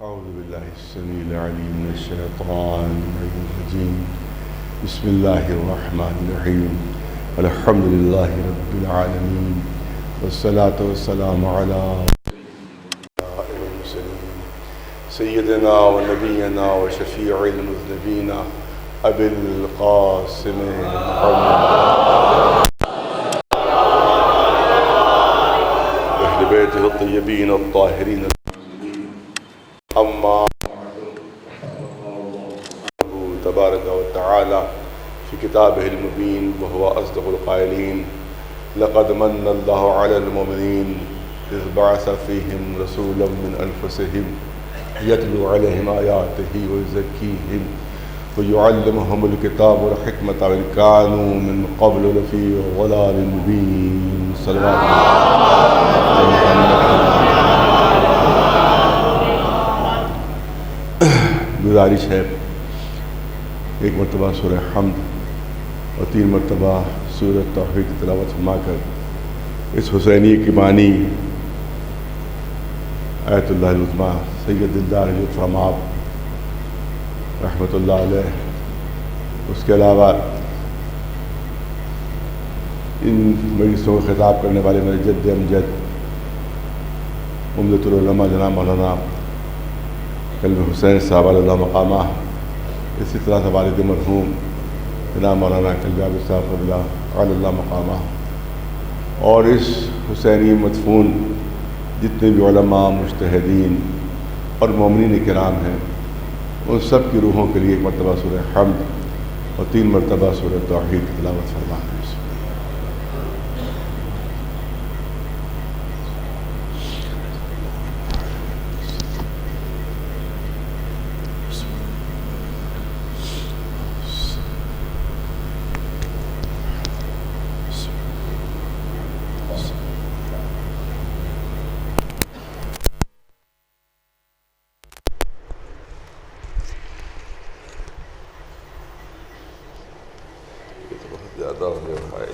أعوذ بالله السميع العليم من الشيطان الرجيم. بسم الله الرحمن الرحيم. الحمد لله رب العالمين، والصلاة والسلام على المرسلين سيدنا ونبينا وشفيع المذنبين أبي القاسم محمد وأهل بيته الطيبين الطاهرين. أما تبارك وتعالى في كتابه المبين وهو أصدق القائلين: لقد من الله على المؤمنين إذ بعث فيهم رسولا من أنفسهم يتلو عليهم آياته ويزكيهم ويعلمهم الكتاب والحكمة وإن كانوا من قبل لفي ضلال مبين. صلوات گزارش ہے ایک مرتبہ سورہ حمد اور 3 مرتبہ سورہ توحید کی تلاوت فرما کر اس حسینی کی بانی آیت اللہ العظمیٰ سید دلدار فرماب رحمۃ اللہ علیہ، اس کے علاوہ ان مجلسوں کو خطاب کرنے والے میرے جد امجد عمدۃ العلماء جناب مولانا قلب حسین صاحب علیہ اللہ مقامہ، اسی طرح سے والد مرحوم جناب مولانا قلب عابد صاحب علیہ اللہ مقامہ، اور اس حسینی مدفون جتنے بھی علماء، مجتہدین اور مومنین کرام ہیں، ان سب کی روحوں کے لیے ایک مرتبہ سورہ حمد اور 3 مرتبہ سورہ توحید کی تلاوت فرمائیں۔ زیادہ ہو گیا بھائی،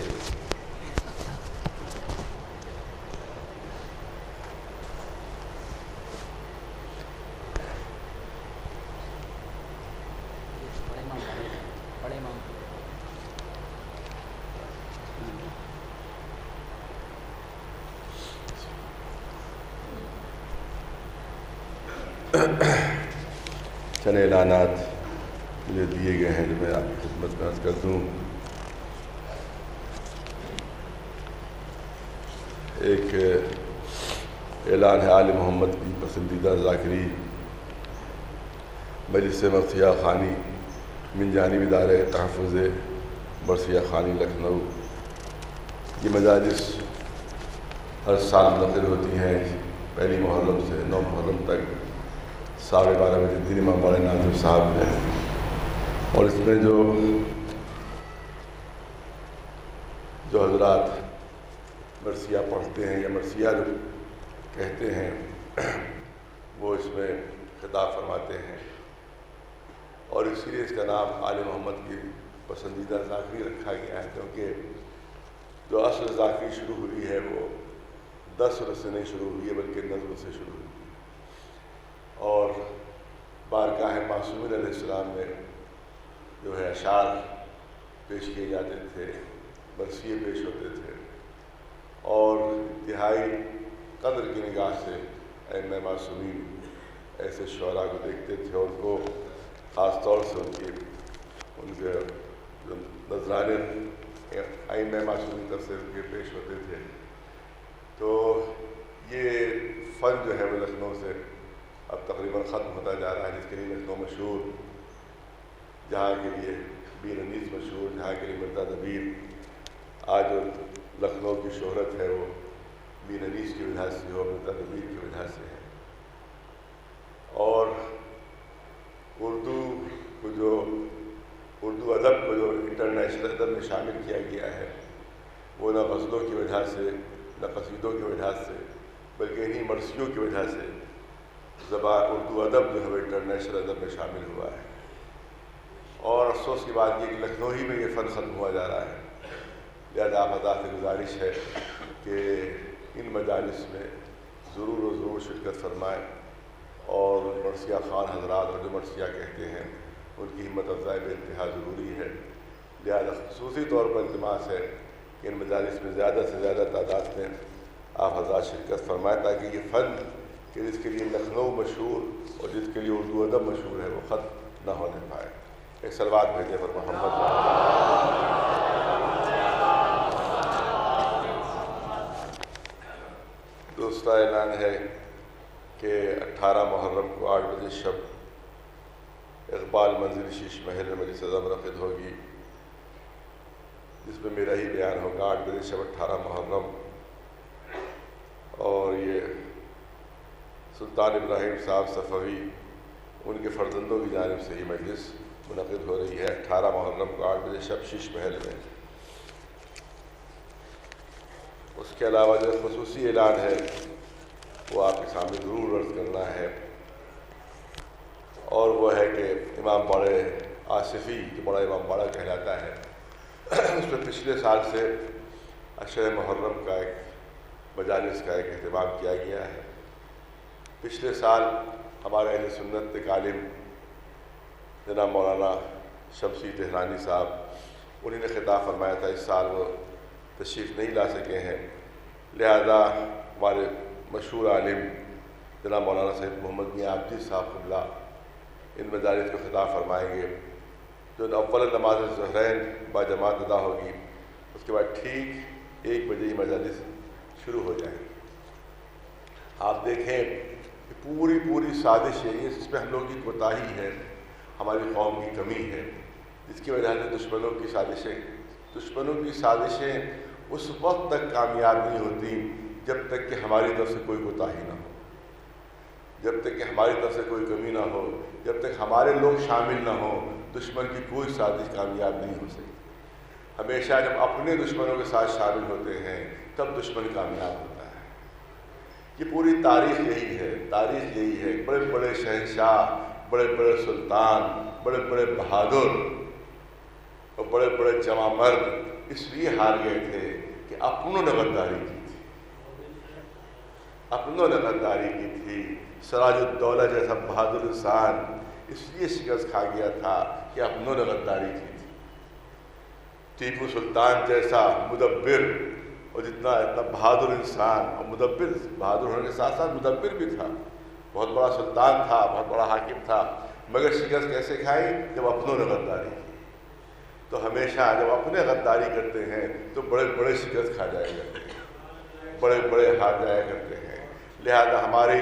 چند اعلانات مجھے دیے گئے ہیں جو میں آپ کی خدمت میں عرض کر دوں۔ ایک اعلان ہے آل محمد کی پسندیدہ ذاکری مجلس مرثیہ خانی من جانب ادارہ تحفظ مرثیہ خانی لکھنؤ۔ یہ مجالس ہر سال منعقد ہوتی ہیں 1 محرم سے 9 محرم تک 12:30 بجے دین امام مولانا ناظر صاحب ہیں، اور اس میں جو حضرات مرثیہ پڑھتے ہیں یا مرثیہ جو کہتے ہیں وہ اس میں خطاب فرماتے ہیں، اور اسی لیے اس کا نام آل محمد کی پسندیدہ ذاکری رکھا گیا ہے، کیونکہ جو اصل ذاکری شروع ہوئی ہے وہ 10 سے نہیں شروع ہوئی ہے بلکہ نظم سے شروع ہوئی، اور بارگاہ معصومین علیہ السلام میں جو ہے اشعار پیش کیے جاتے تھے، مرثیے پیش ہوتے تھے، اور انتہائی قدر کی نگاہ سے ائمہ معصومین ایسے شعراء کو دیکھتے تھے، اور ان کو خاص طور سے ان کے جو نذرانے ائمہ معصومین طرف سے ان کے پیش ہوتے تھے۔ تو یہ فن جو ہے وہ لکھنؤ سے اب تقریباً ختم ہوتا جا رہا ہے، جس کے لیے لکھنؤ مشہور، جہاں کے لیے بین انیس مشہور، جہاں کے لیے مرزا دبیر، آج جو لکھنؤ کی شہرت ہے وہ بین انیس کی وجہ سے اور مرزا دبیر کی وجہ سے ہے۔ اور اردو ادب کو جو انٹرنیشنل ادب میں شامل کیا گیا ہے، وہ نہ غزلوں کی وجہ سے، نہ قصیدوں کی وجہ سے، بلکہ انہی مرثیوں کی وجہ سے زبان اردو ادب جو ہے وہ انٹرنیشنل ادب میں شامل ہوا ہے۔ اور افسوس کی بات یہ کہ لکھنؤ ہی میں یہ فن ختم ہوا جا رہا ہے، لہذا آپ حضرات سے گزارش ہے کہ ان مجالس میں ضرور شرکت فرمائیں اور مرثیہ خان حضرات اور جو مرثیہ کہتے ہیں ان کی ہمت افزائی بے انتہا ضروری ہے۔ لہذا خصوصی طور پر التماس ہے کہ ان مجالس میں زیادہ سے زیادہ تعداد میں آپ حضرات شرکت فرمائیں، تاکہ یہ فن کہ جس کے لیے لکھنؤ مشہور اور جس کے لیے اردو ادب مشہور ہے وہ ختم نہ ہونے پائے۔ ایک صلوات بھیجیں پر محمد۔ دوسرا اعلان ہے کہ 18 محرم کو 8 بجے شب اقبال منزل شیش محل میں مجلس عظم منعقد ہوگی، جس میں میرا ہی بیان ہوگا۔ 8 بجے شب 18 محرم، اور یہ سلطان ابراہیم صاحب صفوی ان کے فرزندوں کی جانب سے ہی مجلس منعقد ہو رہی ہے 18 محرم کو 8 بجے شب شیش محل میں۔ اس کے علاوہ جو خصوصی اعلان ہے وہ آپ کے سامنے ضرور عرض کرنا ہے، اور وہ ہے کہ امام باڑہ آصفی جو بڑا امام باڑہ کہلاتا ہے، اس میں پچھلے سال سے عشر محرم کا ایک مجالس کا ایک اہتمام کیا گیا ہے۔ پچھلے سال ہمارے اہل سنت کے عالم جناب مولانا شمسی تہرانی صاحب انہی نے خطاب فرمایا تھا، اس سال وہ تشریف نہیں لا سکے ہیں، لہذا ہمارے مشہور عالم جناب مولانا سید محمد میاں عابدی صاحب قبلہ ان مجالس کو خطاب فرمائیں گے، جو اول نماز ظہرین با جماعت ادا ہوگی، اس کے بعد ٹھیک 1 بجے یہ مجالس شروع ہو جائیں۔ آپ دیکھیں کہ پوری سازش ہے یہ، اس پہ ہم لوگوں کی کوتاہی ہے، ہماری قوم کی کمی ہے، جس کی وجہ سے دشمنوں کی سازشیں اس وقت تک کامیاب نہیں ہوتی جب تک کہ ہماری طرف سے کوئی کوتاہی نہ ہو، جب تک کہ ہماری طرف سے کوئی کمی نہ ہو، جب تک ہمارے لوگ شامل نہ ہوں، دشمن کی کوئی سازش کامیاب نہیں ہو سکتی۔ ہمیشہ جب اپنے دشمنوں کے ساتھ شامل ہوتے ہیں تب دشمن کامیاب ہوتا ہے۔ یہ پوری تاریخ یہی ہے، بڑے بڑے شہنشاہ، بڑے بڑے سلطان، بڑے بڑے بہادر اور بڑے بڑے جواں مرد اس لیے ہار گئے تھے کہ اپنوں نے غداری کی تھی۔ سراج الدولہ جیسا بہادر انسان اس لیے شکست کھا گیا تھا کہ اپنوں نے غداری کی تھی۔ ٹیپو سلطان جیسا مدبر اور اتنا بہادر انسان، اور مدبر، بہادر ہونے کے ساتھ ساتھ مدبر بھی تھا، بہت بڑا سلطان تھا، بہت بڑا حاکم تھا، مگر شکست کیسے کھائی؟ جب اپنوں نے غداری کی۔ تو ہمیشہ جب اپنے غداری کرتے ہیں تو بڑے بڑے شکست کھا جایا کرتے ہیں، بڑے بڑے ہار جایا کرتے ہیں۔ لہذا ہماری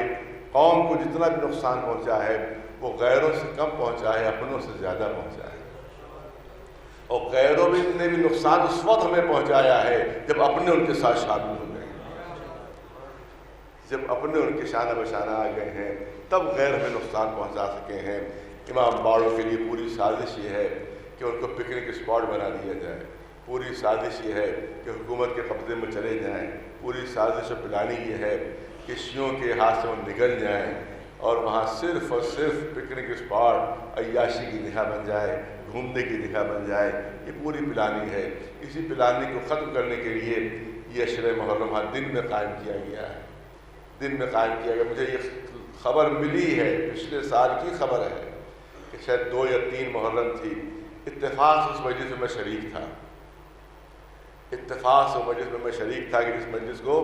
قوم کو جتنا بھی نقصان پہنچا ہے وہ غیروں سے کم پہنچا ہے، اپنوں سے زیادہ پہنچا ہے، اور غیروں نے بھی نقصان اس وقت ہمیں پہنچایا ہے جب اپنے ان کے ساتھ شامل ہو گئے ہیں، جب اپنے ان کے شانہ بشانہ آ گئے ہیں تب غیر ہمیں نقصان پہنچا سکے ہیں۔ امام باڑوں کے لیے پوری سازش یہ ہے کہ ان کو پکنک اسپاٹ بنا دیا جائے، پوری سازش یہ ہے کہ حکومت کے قبضے میں چلے جائیں، پوری سازش و پلاننگ یہ ہے کہ شیعوں کے ہاتھ سے وہ نکل جائیں اور وہاں صرف اور صرف پکنک اسپاٹ عیاشی کی جگہ بن جائے، گھومنے کی جگہ بن جائے۔ یہ پوری پلاننگ ہے۔ اسی پلاننگ کو ختم کرنے کے لیے یہ عشر محرم دن میں قائم کیا گیا ہے، مجھے یہ خبر ملی ہے، پچھلے سال کی خبر ہے کہ شاید 2 یا 3 محرم تھی، اتفاق سے اس مجلس میں میں شریک تھا کہ اس مجلس کو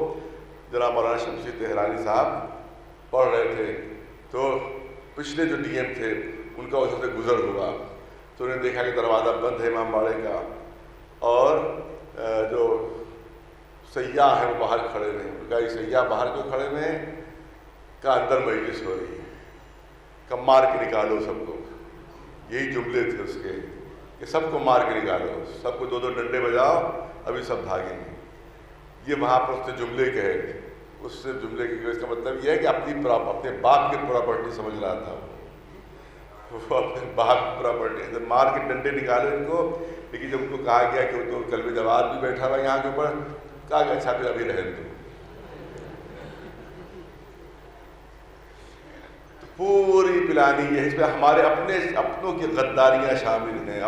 جناب مولانا شمسی تہرانی صاحب پڑھ رہے تھے، تو پچھلے جو ڈی ایم تھے ان کا وجہ سے گزر ہوا، تو انہوں نے دیکھا کہ دروازہ بند ہے امام باڑے کا، اور جو سیاح ہیں وہ باہر کھڑے ہوئے ہیں۔ کہا یہ سیاح باہر کیوں کھڑے ہوئے ہیں؟ کہا اندر مجلس ہو رہی ہے، کہ مار کے نکالو سب کو۔ یہی جملے تھے اس کے کہ سب کو مار کے نکالو، سب کو 2 ڈنڈے بجاؤ، ابھی سب بھاگیں گے۔ یہ وہاں پر اس نے جملے کہے، اس سے جملے کے اس کا مطلب یہ ہے کہ اپنے باپ کی پراپرٹی سمجھ رہا تھا وہ اپنے باپ کی پراپرٹی، مار کے ڈنڈے نکالے ان کو۔ لیکن جب ان کو کہا گیا کہ وہ تو قلب جواد بھی بیٹھا ہوا یہاں کے اوپر، کہا کہ اچھا پھر ابھی رہنے دو۔ پوری پلاننگ ہے، اس میں ہمارے اپنوں کی غداریاں شامل ہیں،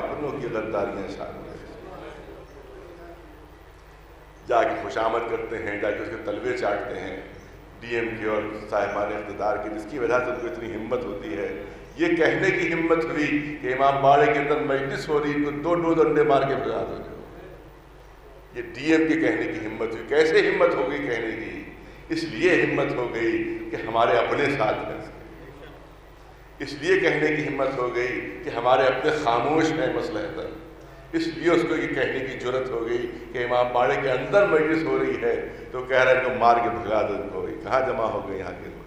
جا کے خوشامد کرتے ہیں، جا کے اس کے تلوے چاٹتے ہیں ڈی ایم کے اور صاحبان اقتدار کی، جس کی وجہ سے ان کو اتنی ہمت ہوتی ہے یہ کہنے کی ہمت ہوئی کہ امام باڑے کے اندر مجلس ہو رہی، کو دو ڈنڈے مار کے بھگا دو. یہ ڈی ایم کے کہنے کی ہمت ہوئی. کیسے ہمت ہو گئی کہنے کی؟ اس لیے ہمت ہو گئی کہ ہمارے اپنے ساتھ ہیں، اس لیے کہنے کی ہمت ہو گئی کہ ہمارے اپنے خاموش ہیں مسئلہ پر. اس لیے اس کو یہ کہنے کی جرت ہو گئی کہ امام باڑے کے اندر مجلس ہو رہی ہے تو کہہ رہا ہے کہ مار کے بھگا دو ان کو. کہاں جمع ہو گئے یہاں کے لوگ؟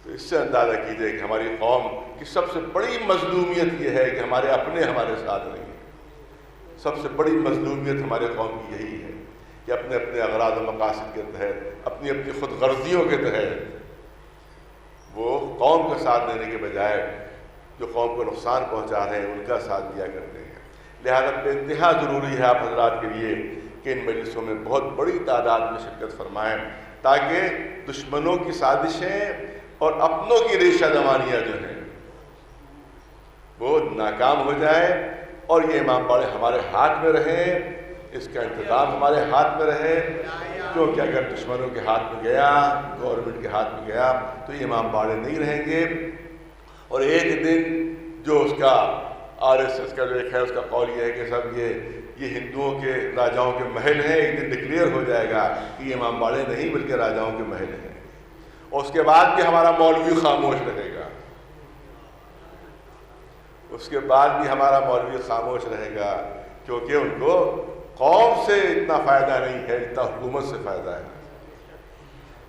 تو اس سے اندازہ کیجئے کہ ہماری قوم کی سب سے بڑی مظلومیت یہ ہے کہ ہمارے اپنے ہمارے ساتھ نہیں ہیں. سب سے بڑی مظلومیت ہمارے قوم کی یہی ہے کہ اپنے اپنے اغراض و مقاصد کے تحت، اپنی اپنی خود غرضیوں کے تحت وہ قوم کا ساتھ دینے کے بجائے جو قوم کو نقصان پہنچا رہے ہیں ان کا ساتھ دیا کرتے ہیں. لہذا بے انتہا ضروری ہے آپ حضرات کے لیے کہ ان مجلسوں میں بہت بڑی تعداد میں شرکت فرمائیں تاکہ دشمنوں کی سازشیں اور اپنوں کی ریشہ دوانیاں جو ہیں وہ ناکام ہو جائے اور یہ امام باڑے ہمارے ہاتھ میں رہیں، اس کا انتظام ہمارے ہاتھ میں رہے. کیونکہ اگر دشمنوں کے ہاتھ میں گیا، گورنمنٹ کے ہاتھ میں گیا تو یہ امام باڑے نہیں رہیں گے. اور ایک دن جو اس کا RSS کا جو ایک ہے اس کا قول یہ ہے کہ سب یہ ہندوؤں کے راجاؤں کے محل ہیں، ایک دن ڈکلیئر ہو جائے گا کہ یہ امام باڑے نہیں بلکہ راجاؤں کے محل ہیں. اور اس کے بعد بھی ہمارا مولوی خاموش رہے گا، اس کے بعد بھی ہمارا مولوی خاموش رہے گا، کیونکہ ان کو قوم سے اتنا فائدہ نہیں ہے جتنا حکومت سے فائدہ ہے.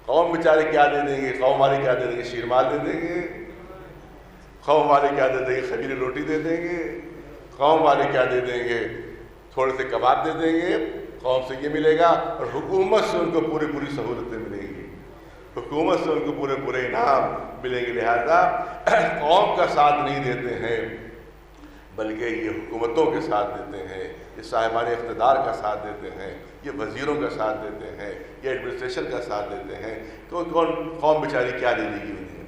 قوم بیچارے کیا دے دیں گے؟ قوم والے کیا دے دیں گے؟ شیرمال دے دیں گے. قوم والے کیا دے دیں گے؟ خمیری روٹی دے دیں گے. قوم والے کیا دے دیں گے؟ تھوڑے سے کباب دے دیں گے. قوم سے یہ ملے گا اور حکومت سے ان کو پوری سہولتیں ملیں گی، حکومت سے ان کو پورے انعام ملیں گے. لہذا قوم کا ساتھ نہیں دیتے ہیں بلکہ یہ حکومتوں کے ساتھ دیتے ہیں، یہ صاحبان اقتدار کا ساتھ دیتے ہیں، یہ وزیروں کا ساتھ دیتے ہیں، یہ ایڈمنسٹریشن کا ساتھ دیتے ہیں. تو قوم بیچاری کیا دے دے گی انہیں؟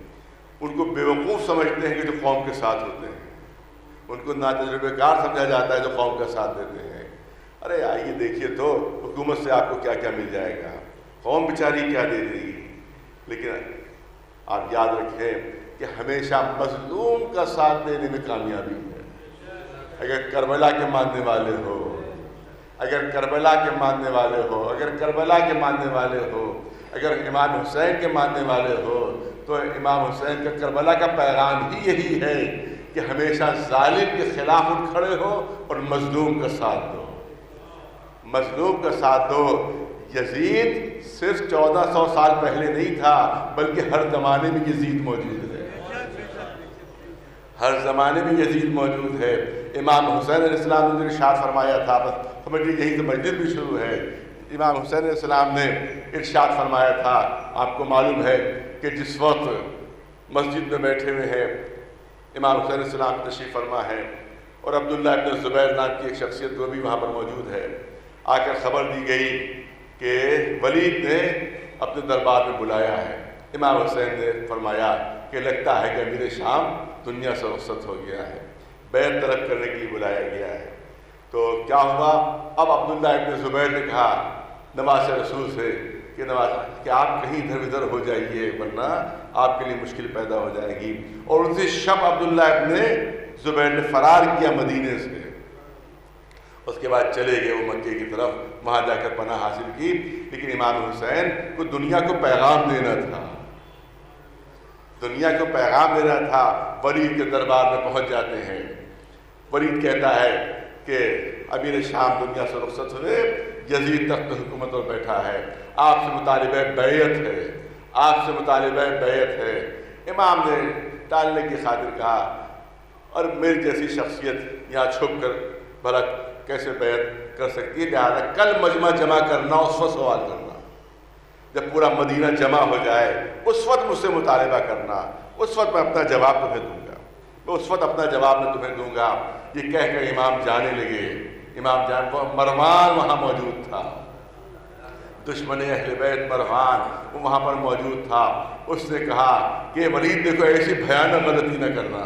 ان کو بیوقوف سمجھتے ہیں کہ جو قوم کے ساتھ ہوتے ہیں، ان کو ناتجربہ کار سمجھا جاتا ہے جو قوم کا ساتھ دیتے ہیں. ارے آئیے دیکھیے تو حکومت سے آپ کو کیا کیا مل جائے گا، قوم بیچاری کیا دے دے گی. لیکن آپ یاد رکھیں کہ ہمیشہ مظلوم کا ساتھ دینے میں کامیابی ہے. اگر کربلا کے ماننے والے ہو، اگر کربلا کے ماننے والے ہو، اگر کربلا کے ماننے والے ہو، اگر امام حسین کے ماننے والے ہو تو امام حسین کا کربلا کا پیغام ہی یہی ہے کہ ہمیشہ ظالم کے خلاف اٹھ کھڑے ہو اور مظلوم کا ساتھ دو. مظلوم کا ساتھ دو. یزید صرف 1400 سال پہلے نہیں تھا بلکہ ہر زمانے میں یزید موجود ہے، ہر زمانے میں یزید موجود ہے. امام حسین علیہ السلام نے ارشاد فرمایا تھا، بس سمجھیے یہی سے مسجد بھی شروع ہے. امام حسین علیہ السلام نے ارشاد فرمایا تھا، آپ کو معلوم ہے کہ جس وقت مسجد میں بیٹھے ہوئے ہیں امام حسین علیہ السلام تشریف فرما ہے اور عبداللہ ابن زبیر نام کی ایک شخصیت وہ بھی وہاں پر موجود ہے. آ کر خبر دی گئی کہ ولید نے اپنے دربار میں بلایا ہے. امام حسین نے فرمایا کہ لگتا ہے کہ امیر شام دنیا سے رخصت ہو گیا ہے، بیعت طلب کرنے کے لیے بلایا گیا ہے. تو کیا ہوا؟ اب عبداللہ ابن زبیر نے کہا نواز رسول سے کہ آپ کہیں ادھر ادھر ہو جائیے ورنہ آپ کے لیے مشکل پیدا ہو جائے گی. اور اسی شب عبداللہ ابن زبیر نے فرار کیا مدینے سے. اس کے بعد چلے گئے وہ مکے کی طرف، وہاں جا کر پناہ حاصل کی. لیکن امام حسین کو دنیا کو پیغام دینا تھا، دنیا کو پیغام دینا تھا. ولید کے دربار میں پہنچ جاتے ہیں. ولید کہتا ہے کہ امیر شام دنیا سے رخصت ہوئے، یزید تخت حکومت پر بیٹھا ہے، آپ سے مطالبہ بیعت ہے، آپ سے مطالبہ بیعت ہے. امام نے ٹالنے کی خاطر کہا اور میری جیسی شخصیت یہاں چھپ کر بھلا کیسے بیعت کر سکتی ہے؟ لہٰذا کل مجمع جمع کرنا، اس وقت سوال کرنا، جب پورا مدینہ جمع ہو جائے اس وقت مجھ سے مطالبہ کرنا، اس وقت میں اپنا جواب تمہیں دوں گا، میں اس وقت اپنا جواب میں تمہیں دوں گا. یہ کہہ کر امام جانے لگے. امام مروان وہاں موجود تھا، دشمن اہل بیت مروان وہ وہاں پر موجود تھا. اس نے کہا کہ ولید دیکھو ایسی بھیانک غلطی نہ کرنا،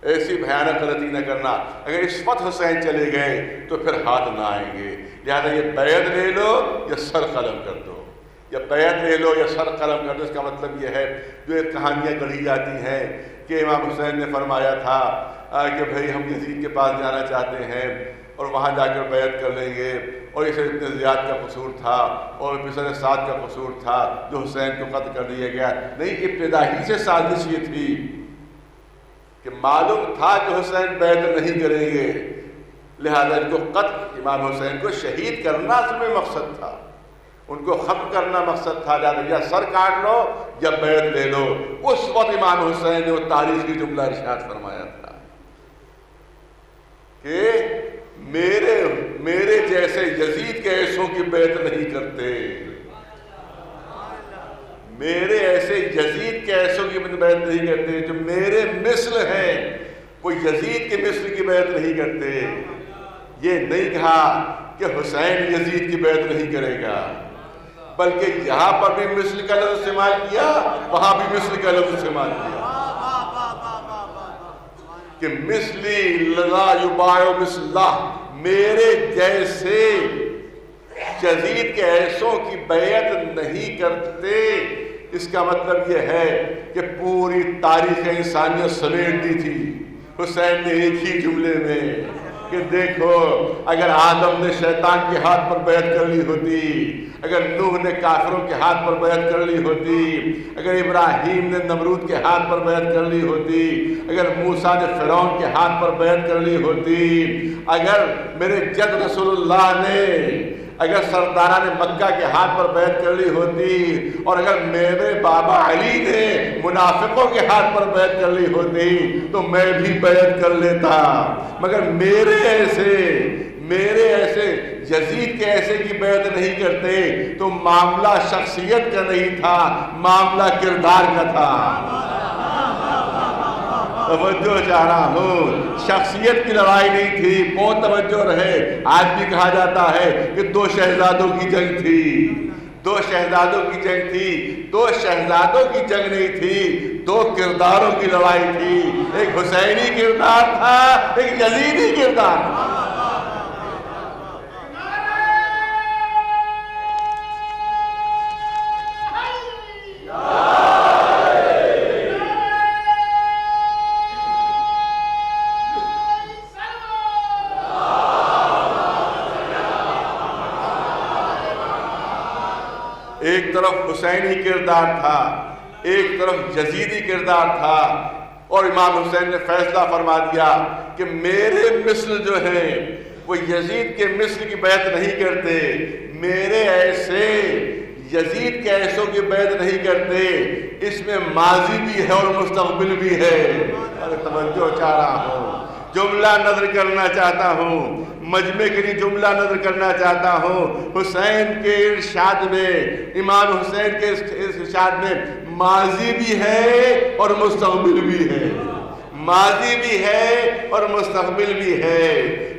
ایسی بھیانک غلطی نہ کرنا، اگر اس وقت حسین چلے گئے تو پھر ہاتھ نہ آئیں گے. لہذا یہ بیعت لے لو یا سر قلم کر دو. یا بیعت لے لو یا سر قلم کر دو، اس کا مطلب یہ ہے جو ایک کہانیاں گڑھی جاتی ہیں کہ امام حسین نے فرمایا تھا کہ بھئی ہم یزید کے پاس جانا چاہتے ہیں اور وہاں جا کر بیعت کر لیں گے، اور اسے ابن زیاد کا قصور تھا اور بسر سعد کا قصور تھا جو حسین کو قتل کر دیا گیا۔ نہیں، ابتدا ہی سے سازش یہ تھی کہ معلوم تھا کہ حسین بیعت نہیں کریں گے، لہذا ان کو قتل، امام حسین کو شہید کرنا اس میں مقصد تھا، ان کو ختم کرنا مقصد تھا، یا سر کاٹ لو یا بیعت لے لو۔ اس وقت امام حسین نے وہ تاریخی جملہ ارشاد فرمایا تھا کہ میرے جیسے یزید کے ایسوں کی بیعت نہیں کرتے، میرے ایسے یزید کے ایسوں کی بیعت نہیں کرتے، جو میرے مثل ہیں وہ یزید کے مثل کی بیعت نہیں کرتے۔ یہ نہیں کہا کہ حسین یزید کی بیعت نہیں کرے گا، بلکہ یہاں پر بھی مثل کا لفظ استعمال کیا، وہاں بھی مثل کا لفظ استعمال کیا کہ مثلی لا یباع مثلہ، میرے جیسے یزید کے ایسوں کی بیعت نہیں کرتے۔ اس کا مطلب یہ ہے کہ پوری تاریخ انسانیت سمیٹ دی تھی حسین نے ایک ہی جملے میں کہ دیکھو، اگر آدم نے شیطان کے ہاتھ پر بیعت کر لی ہوتی، اگر نوح نے کافروں کے ہاتھ پر بیعت کر لی ہوتی، اگر ابراہیم نے نمرود کے ہاتھ پر بیعت کر لی ہوتی، اگر موسیٰ نے فرعون کے ہاتھ پر بیعت کر لی ہوتی، اگر میرے جد رسول اللہ نے، اگر سرداران مکہ کے ہاتھ پر بیعت کر لی ہوتی، اور اگر میرے بابا علی نے منافقوں کے ہاتھ پر بیعت کر لی ہوتی تو میں بھی بیعت کر لیتا، مگر میرے ایسے یزید کے ایسے کی بیعت نہیں کرتے۔ تو معاملہ شخصیت کا نہیں تھا، معاملہ کردار کا تھا۔ توجہ چاہ رہا ہوں، شخصیت کی لڑائی نہیں تھی، بہت توجہ رہے۔ آج بھی کہا جاتا ہے کہ دو شہزادوں کی جنگ تھی، دو شہزادوں کی جنگ تھی، دو شہزادوں کی جنگ نہیں تھی، دو کرداروں کی لڑائی تھی، ایک حسینی کردار تھا، ایک یزیدی کردار تھا۔ ایک طرف حسینی کردار تھا، ایک طرف یزیدی کردار تھا، اور امام حسین نے فیصلہ فرما دیا کہ میرے مثل جو ہیں وہ یزید کے مثل کی بیعت نہیں کرتے، میرے ایسے یزید کے ایسوں کی بیعت نہیں کرتے۔ اس میں ماضی بھی ہے اور مستقبل بھی ہے۔ توجہ چاہ رہا ہوں، جملہ نظر کرنا چاہتا ہوں، مجمع کے لیے جملہ نظر کرنا چاہتا ہوں۔ حسین کے ارشاد میں، امام حسین کے ارشاد میں ماضی بھی ہے اور مستقبل بھی ہے، ماضی بھی ہے اور مستقبل بھی ہے،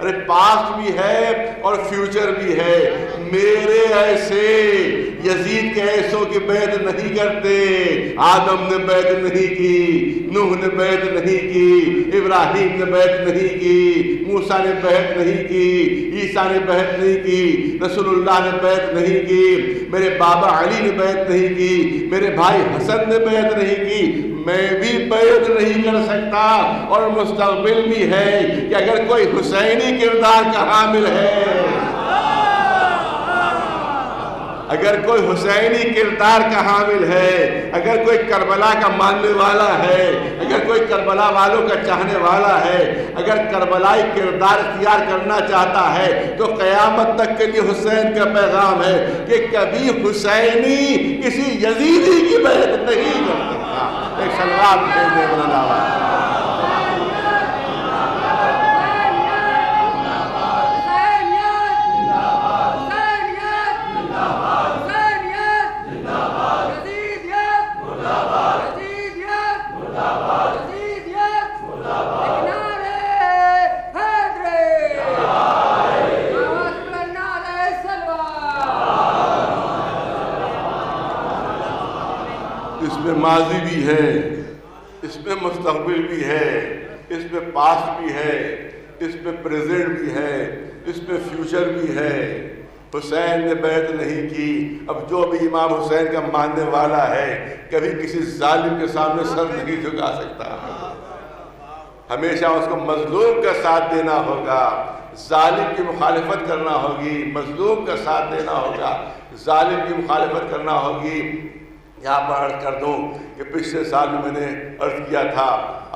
ارے پاسٹ بھی ہے اور فیوچر بھی ہے۔ میرے ایسے یزید کے ایسوں کی بیعت نہیں کرتے۔ آدم نے بیعت نہیں کی، نوح نے بیعت نہیں کی، ابراہیم نے بیعت نہیں کی، موسیٰ نے بیعت نہیں کی، عیسیٰ نے بیعت نہیں کی، رسول اللہ نے بیعت نہیں کی، میرے بابا علی نے بیعت نہیں کی، میرے بھائی حسن نے بیعت نہیں کی، میں بھی بیعت نہیں کر سکتا۔ اور مستقبل بھی ہے کہ اگر کوئی حسینی کردار کا حامل ہے، اگر کوئی حسینی کردار کا حامل ہے، اگر کوئی کربلا کا ماننے والا ہے، اگر کوئی کربلا والوں کا چاہنے والا ہے، اگر کربلائی کردار اختیار کرنا چاہتا ہے، تو قیامت تک کے لیے حسین کا پیغام ہے کہ کبھی حسینی کسی یزیدی کی بیعت نہیں کر سکتا۔ ایک سلوات بھیجنے والا ماضی بھی ہے، اس میں مستقبل بھی ہے، اس میں پاسٹ بھی ہے، اس میں پریزنٹ بھی ہے، اس میں فیوچر بھی ہے۔ حسین نے بیعت نہیں کی۔ اب جو بھی امام حسین کا ماننے والا ہے کبھی کسی ظالم کے سامنے سر نہیں جھکا سکتا، ہمیشہ اس کو مظلوم کا ساتھ دینا ہوگا، ظالم کی مخالفت کرنا ہوگی، مظلوم کا ساتھ دینا ہوگا، ظالم کی مخالفت کرنا ہوگی۔ یہاں پر عرض کر دوں کہ پچھلے سال میں نے عرض کیا تھا،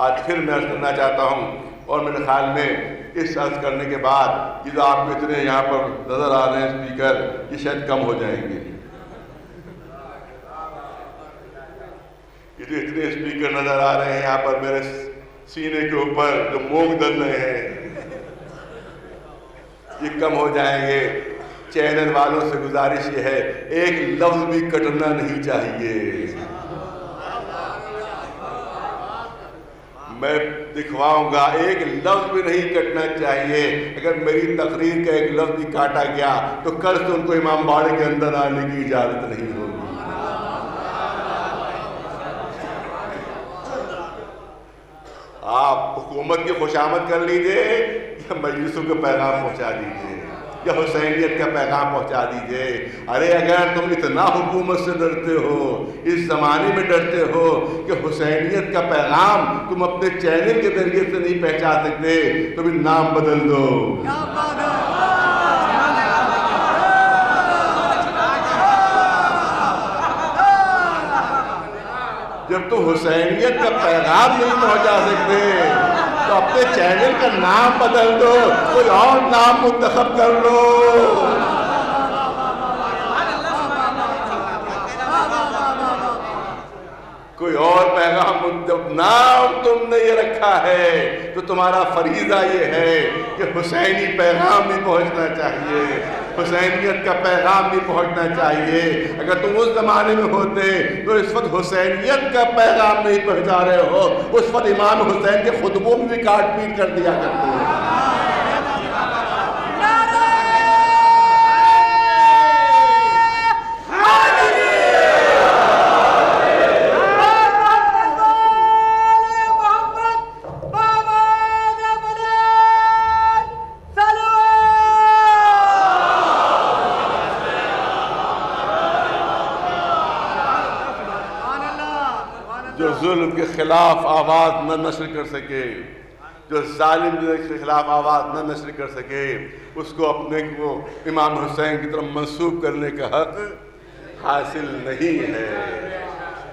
آج پھر میں عرض کرنا چاہتا ہوں، اور میرے خیال میں اس عرض کرنے کے بعد یہ جو آپ کو اتنے یہاں پر نظر آ رہے ہیں اسپیکر، یہ شاید کم ہو جائیں گے۔ یہ جو اتنے اسپیکر نظر آ رہے ہیں یہاں پر میرے سینے کے اوپر جو مونگ ڈل رہے ہیں، یہ کم ہو جائیں گے۔ چینل والوں سے گزارش یہ ہے، ایک لفظ بھی کٹنا نہیں چاہیے۔ میں دکھواؤں گا، ایک لفظ بھی نہیں کٹنا چاہیے۔ اگر میری تقریر کا ایک لفظ بھی کاٹا گیا تو کل سے ان کو امام باڑے کے اندر آنے کی اجازت نہیں ہوگی۔ آپ حکومت کی خوشامد کر لیجئے یا مجلسوں کا پیغام پہنچا دیجئے یا حسینیت کا پیغام پہنچا دیجئے۔ ارے اگر تم اتنا حکومت سے ڈرتے ہو، اس زمانے میں ڈرتے ہو کہ حسینیت کا پیغام تم اپنے چینل کے ذریعے سے نہیں پہنچا سکتے، تو بھی نام بدل دو۔ جب تم حسینیت کا پیغام نہیں پہنچا سکتے تو اپنے چینل کا نام بدل دو، کوئی اور نام منتخب کر لو۔ کوئی اور پیغام، جب نام تم نے یہ رکھا ہے تو تمہارا فریضہ یہ ہے کہ حسینی پیغام بھی پہنچنا چاہیے، حسینیت کا پیغام بھی پہنچنا چاہیے۔ اگر تم اس زمانے میں ہوتے تو اس وقت حسینیت کا پیغام نہیں پہنچا رہے ہو، اس وقت امام حسین کے خطبوں میں بھی کاٹ پیٹ کر دیا کرتے ہو۔ جو ظلم کے خلاف آواز نہ نشر کر سکے، جو ظالم کے خلاف آواز نہ نشر کر سکے، اس کو اپنے کو امام حسین کی طرف منسوب کرنے کا حق حاصل نہیں ہے۔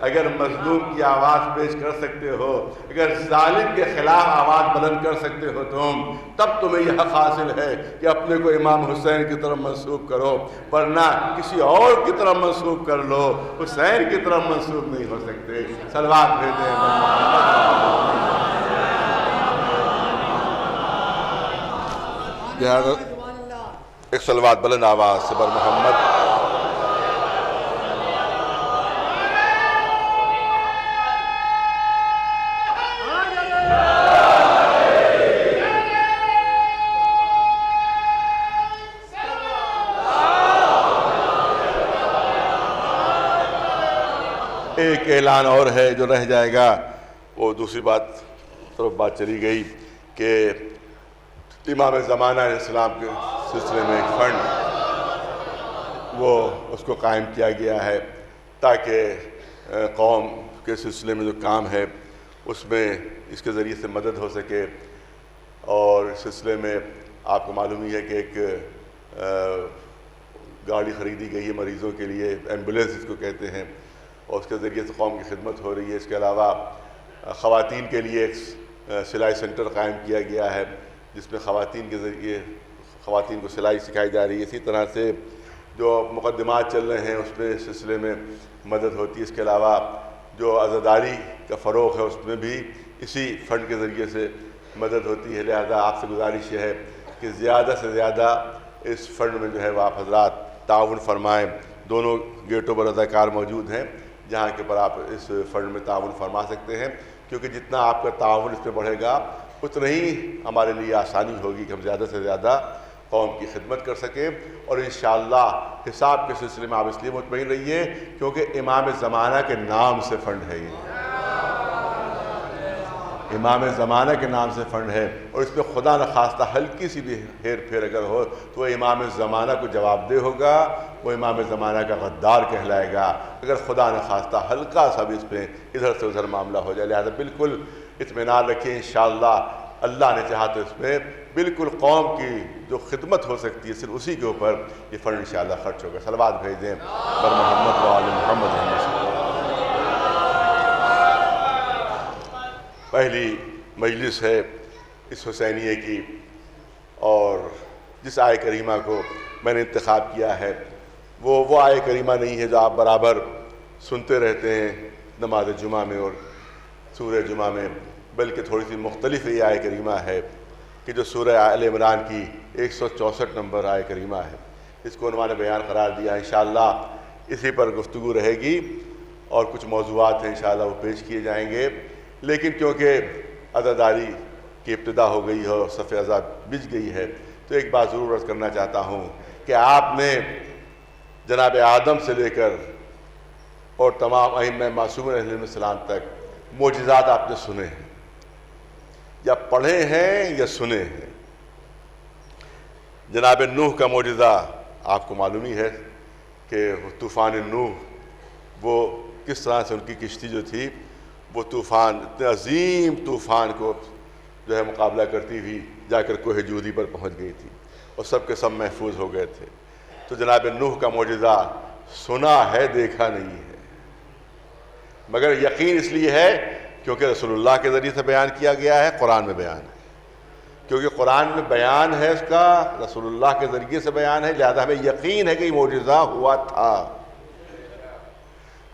اگر مظلوم کی آواز پیش کر سکتے ہو، اگر ظالم کے خلاف آواز بلند کر سکتے ہو تم، تب تمہیں یہ حق حاصل ہے کہ اپنے کو امام حسین کی طرف منسوب کرو، ورنہ کسی اور کی طرف منسوب کر لو، حسین کی طرف منسوب نہیں ہو سکتے۔ صلوات بھیجیں۔ ایک صلوات بلند آواز سے بر محمد۔ ایک اعلان اور ہے جو رہ جائے گا، وہ دوسری بات چلی گئی کہ امام زمانہ علیہ السلام کے سلسلے میں ایک فنڈ وہ اس کو قائم کیا گیا ہے تاکہ قوم کے سلسلے میں جو کام ہے اس میں اس کے ذریعے سے مدد ہو سکے۔ اور اس سلسلے میں آپ کو معلوم ہی ہے کہ ایک گاڑی خریدی گئی ہے مریضوں کے لیے، ایمبولینس اس کو کہتے ہیں، اور اس کے ذریعے سے قوم کی خدمت ہو رہی ہے۔ اس کے علاوہ خواتین کے لیے ایک سلائی سینٹر قائم کیا گیا ہے جس میں خواتین کے ذریعے خواتین کو سلائی سکھائی جا رہی ہے۔ اسی طرح سے جو مقدمات چل رہے ہیں اس میں اس سلسلے میں مدد ہوتی ہے۔ اس کے علاوہ جو عزاداری کا فروغ ہے اس میں بھی اسی فنڈ کے ذریعے سے مدد ہوتی ہے۔ لہذا آپ سے گزارش یہ ہے کہ زیادہ سے زیادہ اس فنڈ میں جو ہے وہ آپ حضرات تعاون فرمائیں۔ دونوں گیٹوں پر رضاکار موجود ہیں جہاں کے پر آپ اس فنڈ میں تعاون فرما سکتے ہیں، کیونکہ جتنا آپ کا تعاون اس میں بڑھے گا اتنا ہی ہمارے لیے آسانی ہوگی کہ ہم زیادہ سے زیادہ قوم کی خدمت کر سکیں۔ اور انشاءاللہ حساب کے سلسلے میں آپ اس لیے مطمئن رہیے کیونکہ امام زمانہ کے نام سے فنڈ ہے یہ، امام زمانہ کے نام سے فنڈ ہے، اور اس میں خدا نخواستہ ہلکی سی بھی ہیر پھیر اگر ہو تو وہ امام زمانہ کو جواب دہ ہوگا، وہ امام زمانہ کا غدار کہلائے گا، اگر خدا نخواستہ ہلکا سا بھی اس پہ ادھر سے ادھر معاملہ ہو جائے۔ لہٰذا بالکل اطمینان رکھیں، انشاءاللہ اللہ نے چاہا تو اس میں بالکل قوم کی جو خدمت ہو سکتی ہے صرف اسی کے اوپر یہ فنڈ انشاءاللہ خرچ ہوگا۔ صلوات بھیج دیں بر محمد و آل محمد۔ پہلی مجلس ہے اس حسینیے کی، اور جس آیہ کریمہ کو میں نے انتخاب کیا ہے وہ آیہ کریمہ نہیں ہے جو آپ برابر سنتے رہتے ہیں نماز جمعہ میں اور سورہ جمعہ میں، بلکہ تھوڑی سی مختلف یہ آیہ کریمہ ہے کہ جو سورہ آل عمران کی 164 نمبر آیہ کریمہ ہے، اس کو عنوان بیان قرار دیا۔ انشاءاللہ اسی پر گفتگو رہے گی، اور کچھ موضوعات ہیں انشاءاللہ وہ پیش کیے جائیں گے، لیکن کیونکہ عزاداری کی ابتدا ہو گئی ہے اور صف عزا بج گئی ہے تو ایک بات ضرور عرض کرنا چاہتا ہوں کہ آپ نے جناب آدم سے لے کر اور تمام ائمہ معصومین علیہ السلام تک معجزات آپ نے سنے ہیں، یا پڑھے ہیں یا سنے ہیں۔ جناب نوح کا معجزہ آپ کو معلوم ہی ہے کہ طوفان نوح، وہ کس طرح سے ان کی کشتی جو تھی وہ طوفان، اتنے عظیم طوفان کو جو ہے مقابلہ کرتی ہوئی جا کر کوہ جودی پر پہنچ گئی تھی، اور سب کے سب محفوظ ہو گئے تھے۔ تو جناب نوح کا معجزہ سنا ہے، دیکھا نہیں ہے، مگر یقین اس لیے ہے کیونکہ رسول اللہ کے ذریعے سے بیان کیا گیا ہے، قرآن میں بیان ہے، کیونکہ قرآن میں بیان ہے اس کا، رسول اللہ کے ذریعے سے بیان ہے، لہذا ہمیں یقین ہے کہ یہ معجزہ ہوا تھا،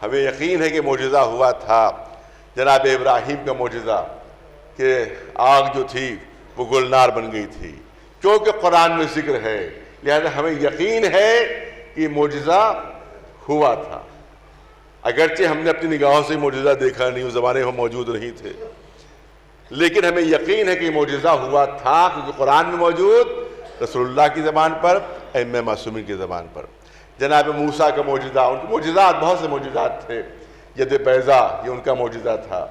ہمیں یقین ہے کہ معجزہ ہوا تھا۔ جناب ابراہیم کا معجزہ کہ آگ جو تھی وہ گلنار بن گئی تھی، کیونکہ قرآن میں ذکر ہے، لہذا ہمیں یقین ہے کہ یہ معجزہ ہوا تھا، اگرچہ ہم نے اپنی نگاہوں سے معجزہ دیکھا نہیں، اس زمانے میں موجود نہیں تھے، لیکن ہمیں یقین ہے کہ یہ معجزہ ہوا تھا کیونکہ قرآن میں موجود، رسول اللہ کی زبان پر، ائمہ معصومین کی زبان پر۔ جناب موسیٰ کا معجزہ، ان کے معجزات بہت سے معجزات تھے، ید بیضا یہ ان کا معجزہ تھا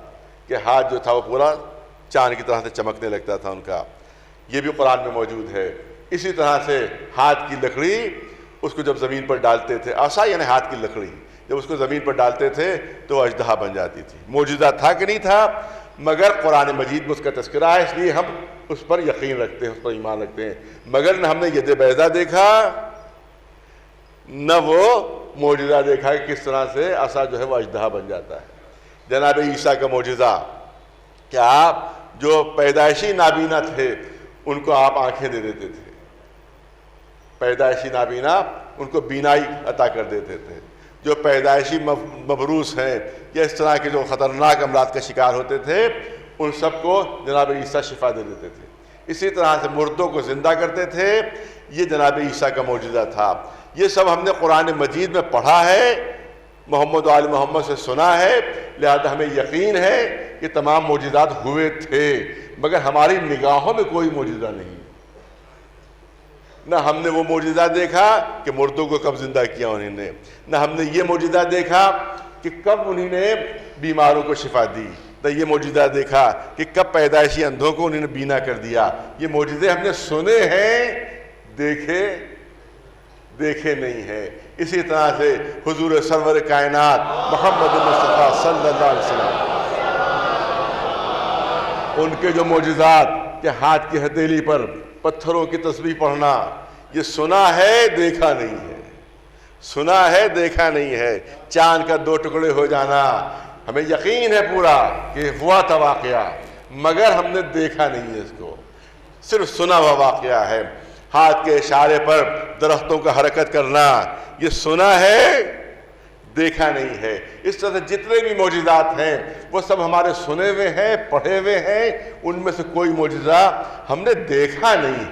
کہ ہاتھ جو تھا وہ پورا چاند کی طرح سے چمکنے لگتا تھا ان کا، یہ بھی قرآن میں موجود ہے۔ اسی طرح سے ہاتھ کی لکڑی، اس کو جب زمین پر ڈالتے تھے، عصا یعنی ہاتھ کی لکڑی، جب اس کو زمین پر ڈالتے تھے تو اژدہا بن جاتی تھی۔ معجزہ تھا کہ نہیں تھا؟ مگر قرآن مجید میں اس کا تذکرہ ہے، اس لیے ہم اس پر یقین رکھتے ہیں، اس پر ایمان رکھتے ہیں، مگر نہ ہم نے ید بیضا دیکھا نہ وہ معجزہ دیکھا کہ کس طرح سے عصا جو ہے وہ اژدہا بن جاتا ہے۔ جناب عیسیٰ کا معجزہ کہ آپ جو پیدائشی نابینا تھے ان کو آپ آنکھیں دے دیتے تھے، پیدائشی نابینا ان کو بینائی عطا کر دیتے تھے، جو پیدائشی مبروس ہیں یا اس طرح کے جو خطرناک امراض کا شکار ہوتے تھے ان سب کو جناب عیسیٰ شفا دے دیتے تھے، اسی طرح سے مردوں کو زندہ کرتے تھے، یہ جناب عیسیٰ کا معجزہ تھا۔ یہ سب ہم نے قرآن مجید میں پڑھا ہے، محمد و آل محمد سے سنا ہے، لہذا ہمیں یقین ہے کہ تمام معجزات ہوئے تھے، مگر ہماری نگاہوں میں کوئی معجزہ نہیں، نہ ہم نے وہ معجزہ دیکھا کہ مردوں کو کب زندہ کیا انہوں نے، نہ ہم نے یہ معجزہ دیکھا کہ کب انہوں نے بیماروں کو شفا دی، نہ یہ معجزہ دیکھا کہ کب پیدائشی اندھوں کو انہوں نے بینا کر دیا۔ یہ معجزے ہم نے سنے ہیں، دیکھے نہیں ہیں۔ اسی طرح سے حضور سرور کائنات محمد مصطفیٰ صلی اللہ علیہ وسلم، ان کے جو معجزات کہ ہاتھ کی ہتھیلی پر پتھروں کی تسبیح پڑھنا، یہ سنا ہے دیکھا نہیں ہے، سنا ہے دیکھا نہیں ہے۔ چاند کا 2 ٹکڑے ہو جانا ہمیں یقین ہے پورا کہ ہوا تھا واقعہ، مگر ہم نے دیکھا نہیں ہے، اس کو صرف سنا ہوا واقعہ ہے۔ ہاتھ کے اشارے پر درختوں کا حرکت کرنا، یہ سنا ہے دیکھا نہیں ہے۔ اس طرح سے جتنے بھی معجزات ہیں وہ سب ہمارے سنے ہوئے ہیں، پڑھے ہوئے ہیں، ان میں سے کوئی معجزہ ہم نے دیکھا نہیں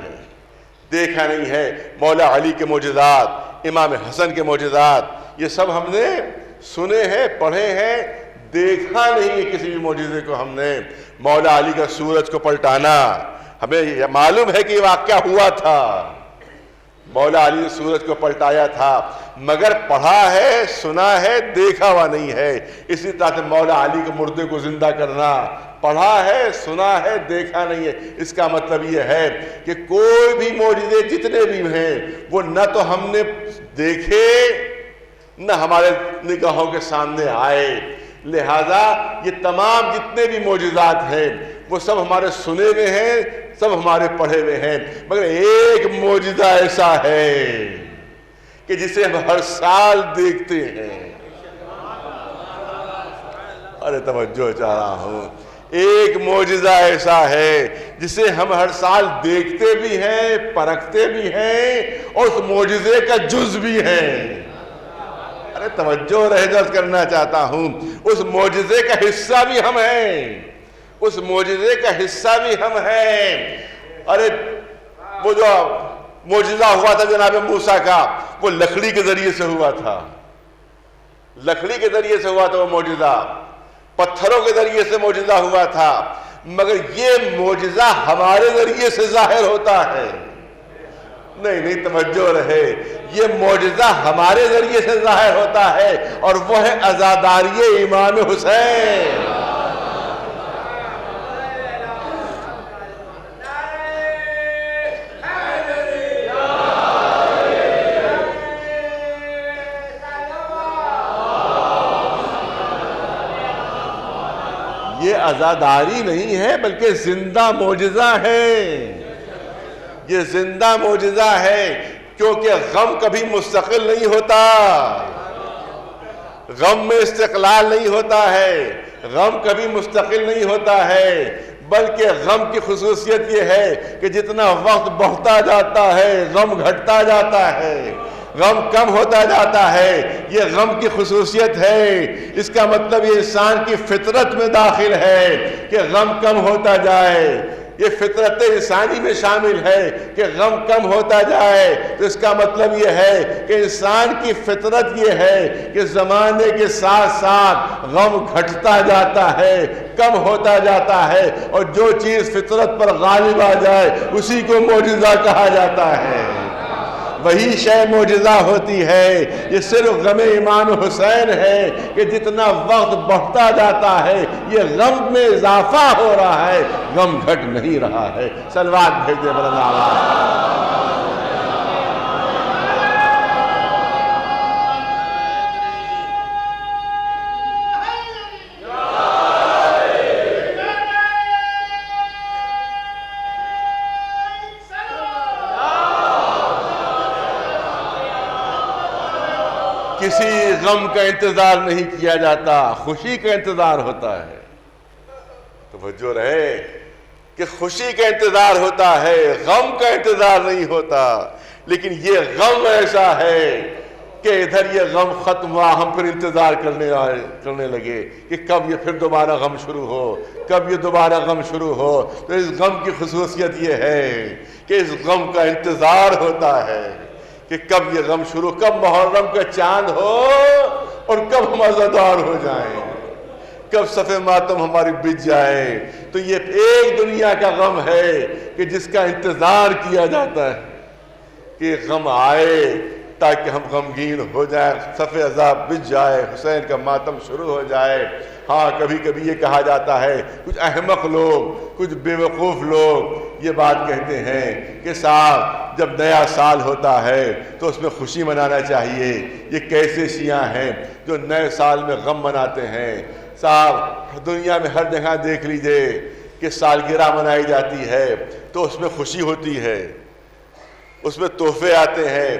ہے۔ مولا علی کے معجزات، امام حسن کے معجزات، یہ سب ہم نے سنے ہیں، پڑھے ہیں، دیکھا نہیں ہے کسی بھی معجزے کو ہم نے۔ مولا علی کا سورج کو پلٹانا، ہمیں یہ معلوم ہے کہ یہ واقعہ ہوا تھا، مولا علی نے سورج کو پلٹایا تھا، مگر پڑھا ہے، سنا ہے، دیکھا ہوا نہیں ہے۔ اسی طرح سے مولا علی کے مردے کو زندہ کرنا، پڑھا ہے، سنا ہے، دیکھا نہیں ہے۔ اس کا مطلب یہ ہے کہ کوئی بھی معجزے جتنے بھی ہیں وہ نہ تو ہم نے دیکھے نہ ہمارے نگاہوں کے سامنے آئے، لہذا یہ تمام جتنے بھی معجزات ہیں وہ سب ہمارے سنے ہوئے ہیں، سب ہمارے پڑھے ہوئے ہیں، مگر ایک معجزہ ایسا ہے کہ جسے ہم ہر سال دیکھتے ہیں۔ ارے توجہ چاہ رہا ہوں، ایک معجزہ ایسا ہے جسے ہم ہر سال دیکھتے بھی ہیں، پرکھتے بھی ہیں، اور اس معجزے کا جز بھی ہیں۔ ارے توجہ رہنر کرنا چاہتا ہوں، اس معجزے کا حصہ بھی ہم ہیں، اس معجزے کا حصہ بھی ہم ہیں۔ ارے وہ جو معجزہ ہوا تھا جناب موسیٰ کا، وہ لکڑی کے ذریعے سے ہوا تھا، لکڑی کے ذریعے سے ہوا تھا وہ معجزہ، پتھروں کے ذریعے سے معجزہ ہوا تھا، مگر یہ معجزہ ہمارے ذریعے سے ظاہر ہوتا ہے۔ نہیں توجہ رہے، یہ معجزہ ہمارے ذریعے سے ظاہر ہوتا ہے، اور وہ ہے عزاداری امام حسین۔ یہ عزاداری نہیں ہے بلکہ زندہ معجزہ ہے، یہ زندہ معجزہ ہے، کیونکہ غم کبھی مستقل نہیں ہوتا، غم میں استقلال نہیں ہوتا ہے، غم کبھی مستقل نہیں ہوتا ہے، بلکہ غم کی خصوصیت یہ ہے کہ جتنا وقت بڑھتا جاتا ہے غم گھٹتا جاتا ہے، غم کم ہوتا جاتا ہے، یہ غم کی خصوصیت ہے۔ اس کا مطلب یہ انسان کی فطرت میں داخل ہے کہ غم کم ہوتا جائے، یہ فطرت انسانی میں شامل ہے کہ غم کم ہوتا جائے۔ تو اس کا مطلب یہ ہے کہ انسان کی فطرت یہ ہے کہ زمانے کے ساتھ ساتھ غم گھٹتا جاتا ہے، کم ہوتا جاتا ہے، اور جو چیز فطرت پر غالب آ جائے اسی کو معجزہ کہا جاتا ہے، وہی شے معجزہ ہوتی ہے۔ یہ صرف غم امام حسین ہے کہ جتنا وقت بڑھتا جاتا ہے یہ غم میں اضافہ ہو رہا ہے، غم گھٹ نہیں رہا ہے۔ صلوات بھیج دے بلند کسی غم کا انتظار نہیں کیا جاتا، خوشی کا انتظار ہوتا ہے۔ توجہ رہے کہ خوشی کا انتظار ہوتا ہے، غم کا انتظار نہیں ہوتا، لیکن یہ غم ایسا ہے کہ ادھر یہ غم ختم ہوا، ہم پھر انتظار کرنے لگے کہ کب یہ پھر دوبارہ غم شروع ہو، کب یہ دوبارہ غم شروع ہو۔ تو اس غم کی خصوصیت یہ ہے کہ اس غم کا انتظار ہوتا ہے کہ کب یہ غم شروع، کب محرم کا چاند ہو اور کب ہم عزادار ہو جائیں، کب صف ماتم ہماری بچ جائے۔ تو یہ ایک دنیا کا غم ہے کہ جس کا انتظار کیا جاتا ہے کہ غم آئے تاکہ ہم غمگین ہو جائیں، صف عذاب بچ جائے، حسین کا ماتم شروع ہو جائے۔ ہاں کبھی کبھی یہ کہا جاتا ہے، کچھ احمق لوگ، کچھ بے وقوف لوگ یہ بات کہتے ہیں کہ صاحب جب نیا سال ہوتا ہے تو اس میں خوشی منانا چاہیے۔ یہ کیسے شیعہ ہیں جو نئے سال میں غم مناتے ہیں؟ صاحب دنیا میں ہر جگہ دیکھ لیجئے کہ سالگرہ منائی جاتی ہے تو اس میں خوشی ہوتی ہے، اس میں تحفے آتے ہیں،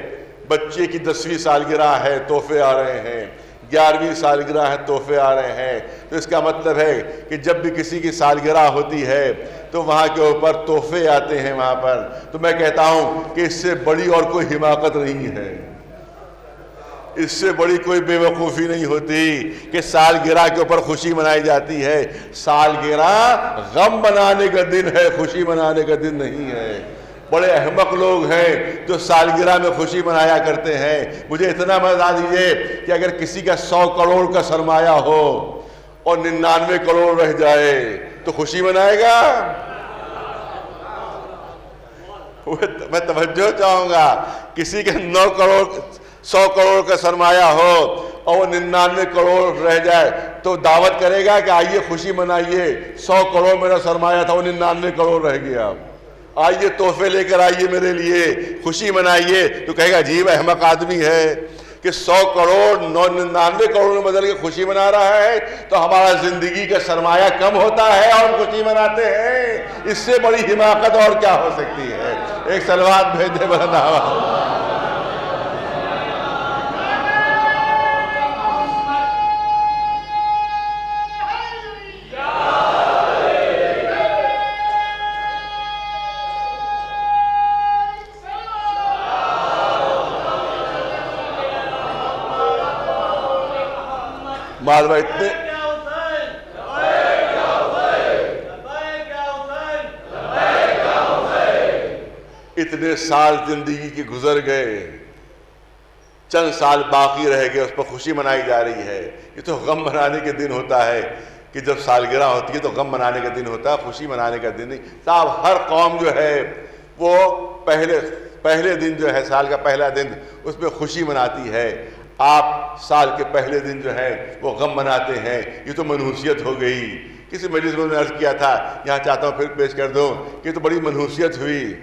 بچے کی 10ویں سالگرہ ہے تحفے آ رہے ہیں، 11ویں سالگرہ ہے تحفے آ رہے ہیں۔ تو اس کا مطلب ہے کہ جب بھی کسی کی سالگرہ ہوتی ہے تو وہاں کے اوپر تحفے آتے ہیں وہاں پر۔ تو میں کہتا ہوں کہ اس سے بڑی اور کوئی حماقت نہیں ہے، اس سے بڑی کوئی بے وقوفی نہیں ہوتی کہ سالگرہ کے اوپر خوشی منائی جاتی ہے۔ سالگرہ غم منانے کا دن ہے، خوشی منانے کا دن نہیں ہے۔ بڑے احمق لوگ ہیں جو سالگرہ میں خوشی منایا کرتے ہیں۔ مجھے اتنا بتا دیجئے کہ اگر کسی کا 100 کروڑ کا سرمایہ ہو اور 99 کروڑ رہ جائے تو خوشی منائے گا؟ میں توجہ چاہوں گا، کسی کے 100 کروڑ کا سرمایہ ہو اور وہ 99 کروڑ رہ جائے تو دعوت کرے گا کہ آئیے خوشی منائیے، 100 کروڑ میرا سرمایہ تھا وہ 99 کروڑ رہ گیا، آئیے تحفے لے کر آئیے میرے لیے خوشی منائیے، تو کہے گا عجیب احمق آدمی ہے کہ 100 کروڑ 99 کروڑ میں بدل کے خوشی منا رہا ہے، تو ہمارا زندگی کا سرمایہ کم ہوتا ہے اور خوشی مناتے ہیں، اس سے بڑی حماقت اور کیا ہو سکتی ہے؟ ایک صلوات بھیج دے بلند آواز۔ معلوم اتنے سال زندگی کے گزر گئے، چند سال باقی رہ گئے، اس پر خوشی منائی جا رہی ہے۔ یہ تو غم منانے کے دن ہوتا ہے کہ جب سالگرہ ہوتی ہے تو غم منانے کا دن ہوتا ہے، خوشی منانے کا دن نہیں۔ صاحب ہر قوم جو ہے وہ پہلے دن جو ہے، سال کا پہلا دن، اس میں خوشی مناتی ہے۔ آپ سال کے پہلے دن جو ہے وہ غم مناتے ہیں، یہ تو منحوسیت ہو گئی۔ کسی مجلس میں نے عرض کیا تھا، یہاں چاہتا ہوں پھر پیش کر دوں کہ یہ تو بڑی منحوسیت ہوئی،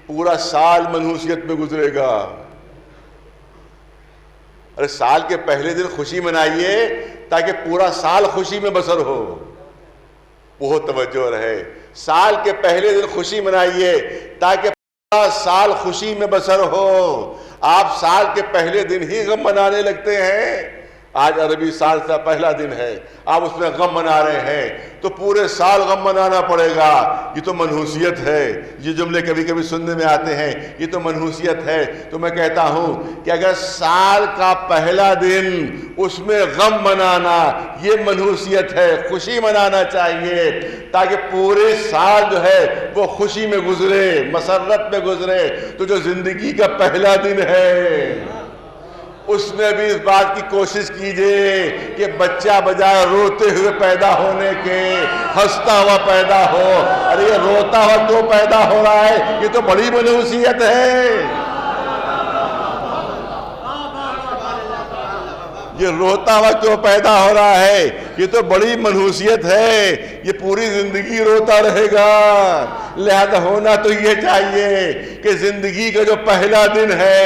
پورا سال منحوسیت میں گزرے گا۔ ارے سال کے پہلے دن خوشی منائیے تاکہ پورا سال خوشی میں بسر ہو، بہت توجہ رہے۔ سال کے پہلے دن خوشی منائیے تاکہ پورا سال خوشی میں بسر ہو۔ آپ سال کے پہلے دن ہی غم منانے لگتے ہیں۔ آج عربی سال کا پہلا دن ہے، آپ اس میں غم منا رہے ہیں تو پورے سال غم منانا پڑے گا۔ یہ تو منحوسیت ہے۔ یہ جملے کبھی کبھی سننے میں آتے ہیں، یہ تو منحوسیت ہے۔ تو میں کہتا ہوں کہ اگر سال کا پہلا دن اس میں غم منانا یہ منحوسیت ہے، خوشی منانا چاہیے تاکہ پورے سال جو ہے وہ خوشی میں گزرے، مسرت میں گزرے۔ تو جو زندگی کا پہلا دن ہے اس میں بھی اس بات کی کوشش کیجئے کہ بچہ بجائے روتے ہوئے پیدا ہونے کے ہنستا ہوا پیدا ہو۔ ارے یہ روتا ہوا کیوں پیدا ہو رہا ہے؟ یہ تو بڑی منحوسیت ہے۔ یہ روتا ہوا کیوں پیدا ہو رہا ہے؟ یہ تو بڑی منحوسیت ہے۔ یہ پوری زندگی روتا رہے گا۔ لہذا ہونا تو یہ چاہیے کہ زندگی کا جو پہلا دن ہے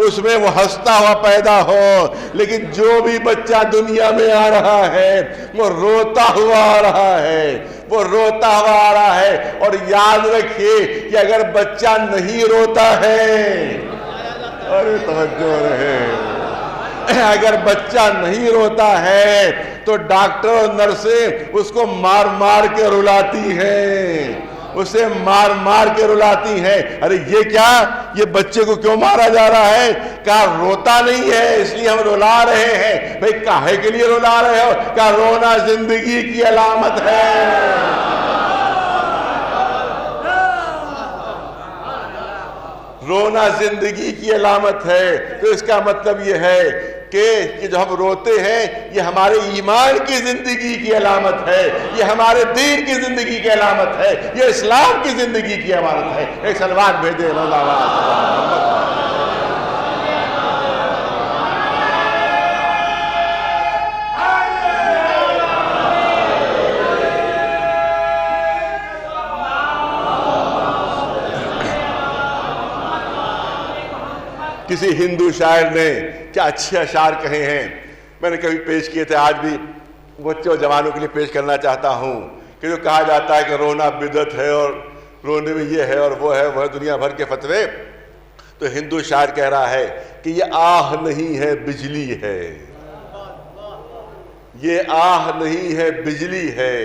اس میں وہ ہنستا ہوا پیدا ہو، لیکن جو بھی بچہ دنیا میں آ رہا ہے وہ روتا ہوا آ رہا ہے، وہ روتا ہوا آ رہا ہے۔ اور یاد رکھیے کہ اگر بچہ نہیں روتا ہے، ارے توجہ رہے، اگر بچہ نہیں روتا ہے تو ڈاکٹر اور نرسیں اس کو مار مار کے رلاتی ہیں، اسے مار مار کے رلاتی ہیں۔ ارے یہ کیا؟ یہ بچے کو کیوں مارا جا رہا ہے؟ کہا روتا نہیں ہے اس لیے ہم رلا رہے ہیں۔ بھئی کاہے کے لیے رلا رہے ہو؟ کہا رونا زندگی کی علامت ہے۔ رونا زندگی کی علامت ہے۔ تو اس کا مطلب یہ ہے کہ جو ہم روتے ہیں یہ ہمارے ایمان کی زندگی کی علامت ہے، یہ ہمارے دین کی زندگی کی علامت ہے، یہ اسلام کی زندگی کی علامت ہے۔ ایک صلوات بھیجے کسی ہندو شاعر نے کیا اچھے اشعار کہے ہیں، میں نے کبھی پیش کیے تھے، آج بھی بچوں اور جوانوں کے لیے پیش کرنا چاہتا ہوں کہ جو کہا جاتا ہے کہ رونا بدعت ہے اور رونے میں یہ ہے اور وہ ہے دنیا بھر کے فتوے، تو ہندو شاعر کہہ رہا ہے کہ یہ آہ نہیں ہے بجلی ہے، یہ آہ نہیں ہے بجلی ہے،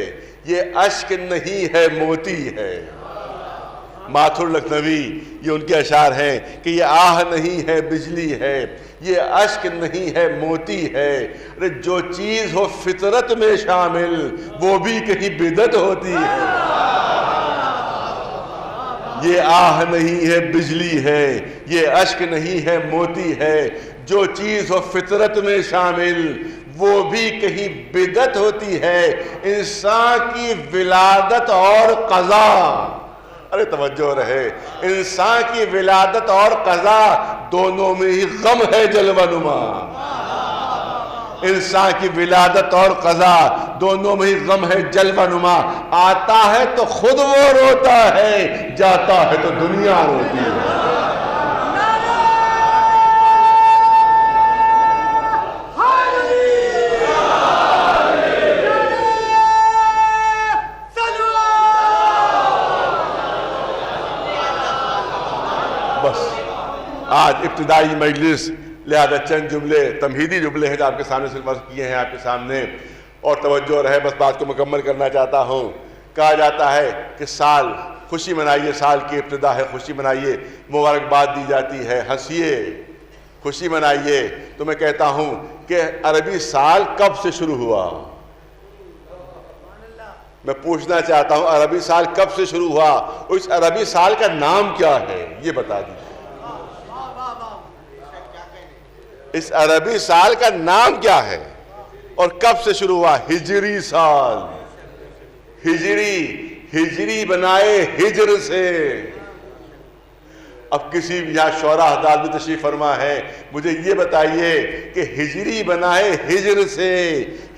یہ اشک نہیں ہے موتی ہے۔ ماتھر لکھنوی یہ ان کے اشعار ہیں کہ یہ آہ نہیں ہے بجلی ہے، یہ اشک نہیں ہے موتی ہے، جو چیز ہو فطرت میں شامل وہ بھی کہیں بدعت ہوتی ہے۔ یہ آہ نہیں ہے بجلی ہے، یہ اشک نہیں ہے موتی ہے، جو چیز ہو فطرت میں شامل وہ بھی کہیں بدعت ہوتی ہے۔ انسان کی ولادت اور قضا، ارے توجہ رہے، انسان کی ولادت اور قضا دونوں میں ہی غم ہے جلوہ نما۔ انسان کی ولادت اور قضا دونوں میں ہی غم ہے جلوہ نما. آتا ہے تو خود وہ روتا ہے، جاتا ہے تو دنیا روتی ہے. بس آج ابتدائی مجلس، لہذا چند جملے تمہیدی جملے ہیں جو آپ کے سامنے صرف عرض کیے ہیں آپ کے سامنے، اور توجہ رہے بس بات کو مکمل کرنا چاہتا ہوں. کہا جاتا ہے کہ سال خوشی منائیے، سال کی ابتدا ہے، خوشی منائیے، مبارکباد دی جاتی ہے، ہنسیے، خوشی منائیے. تو میں کہتا ہوں کہ عربی سال کب سے شروع ہوا؟ میں پوچھنا چاہتا ہوں عربی سال کب سے شروع ہوا، اور اس عربی سال کا نام کیا ہے یہ بتا دیجیے. اس عربی سال کا نام کیا ہے اور کب سے شروع ہوا؟ ہجری سال. ہجری بنائے ہجر سے. اب کسی یہاں شعراء حضرات بھی تشریف فرما ہے، مجھے یہ بتائیے کہ ہجری بنائے ہجر سے،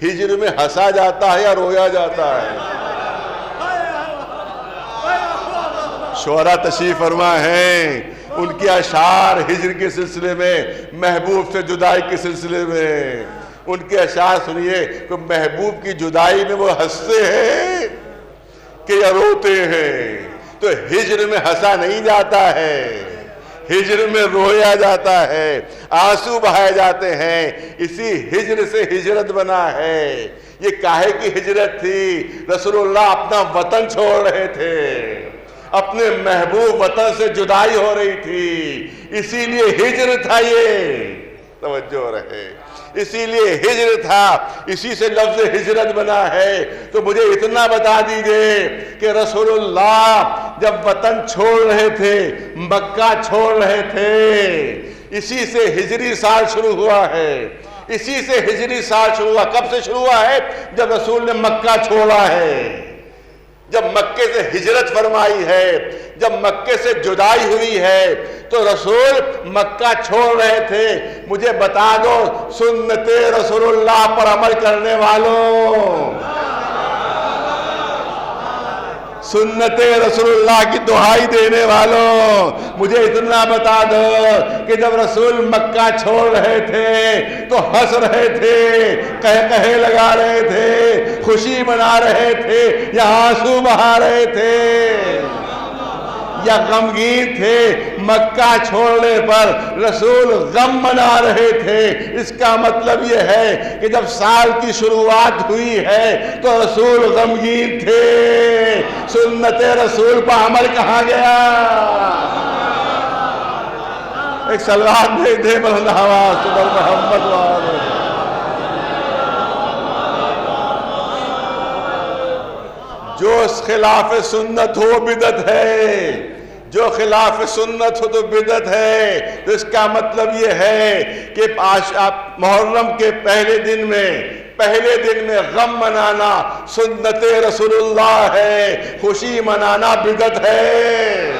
ہجر میں ہنسا جاتا ہے یا رویا جاتا ہے؟ شعراء تشریف فرما ہیں، ان کے اشعار ہجر کے سلسلے میں، محبوب سے جدائی کے سلسلے میں، ان کے اشعار سنیے کہ محبوب کی جدائی میں وہ ہنستے ہیں کہ یا روتے ہیں. تو ہجر میں ہنسا نہیں جاتا ہے، ہجر میں رویا جاتا ہے، آنسو بہائے جاتے ہیں. اسی ہجر سے ہجرت بنا ہے. یہ کاہے کی ہجرت تھی؟ رسول اللہ اپنا وطن چھوڑ رہے تھے، اپنے محبوب وطن سے جدائی ہو رہی تھی، اسی لیے ہجر تھا. یہ توجہ رہے، اسی لیے ہجر تھا، اسی سے لفظ ہجرت بنا ہے. تو مجھے اتنا بتا دیجئے کہ رسول اللہ جب وطن چھوڑ رہے تھے، مکہ چھوڑ رہے تھے، اسی سے ہجری سال شروع ہوا ہے. اسی سے ہجری سال شروع ہوا. کب سے شروع ہوا ہے؟ جب رسول نے مکہ چھوڑا ہے، جب مکے سے ہجرت فرمائی ہے، جب مکے سے جدائی ہوئی ہے. تو رسول مکہ چھوڑ رہے تھے. مجھے بتا دو سنت رسول اللہ پر عمل کرنے والوں، سنت رسول اللہ کی دہائی دینے والوں، مجھے اتنا بتا دو کہ جب رسول مکہ چھوڑ رہے تھے تو ہنس رہے تھے، کہے لگا رہے تھے، خوشی منا رہے تھے، یا آنسو بہا رہے تھے، یا غمگین تھے؟ مکہ چھوڑنے پر رسول غم منا رہے تھے. اس کا مطلب یہ ہے کہ جب سال کی شروعات ہوئی ہے تو رسول غمگین تھے. سنت رسول پر عمل کہاں گیا؟ ایک سلوات میں دے بلند آواز سبحان محمد وآلہ. جو خلاف سنت ہو بدعت ہے، جو خلاف سنت ہو تو بدعت ہے. تو اس کا مطلب یہ ہے کہ محرم کے پہلے دن میں غم منانا سنت رسول اللہ ہے، خوشی منانا بدعت ہے.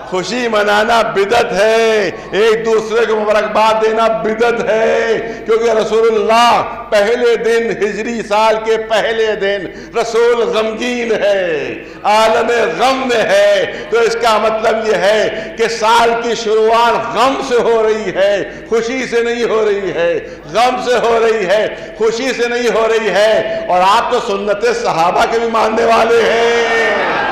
خوشی منانا بدعت ہے، ایک دوسرے کو مبارکباد دینا بدعت ہے. کیونکہ رسول اللہ پہلے دن، ہجری سال کے پہلے دن رسول غمگین ہے، عالم غم میں ہے. تو اس کا مطلب یہ ہے کہ سال کی شروعات غم سے ہو رہی ہے، خوشی سے نہیں ہو رہی ہے. غم سے ہو رہی ہے، خوشی سے نہیں ہو رہی ہے. اور آپ تو سنت صحابہ کے بھی ماننے والے ہیں،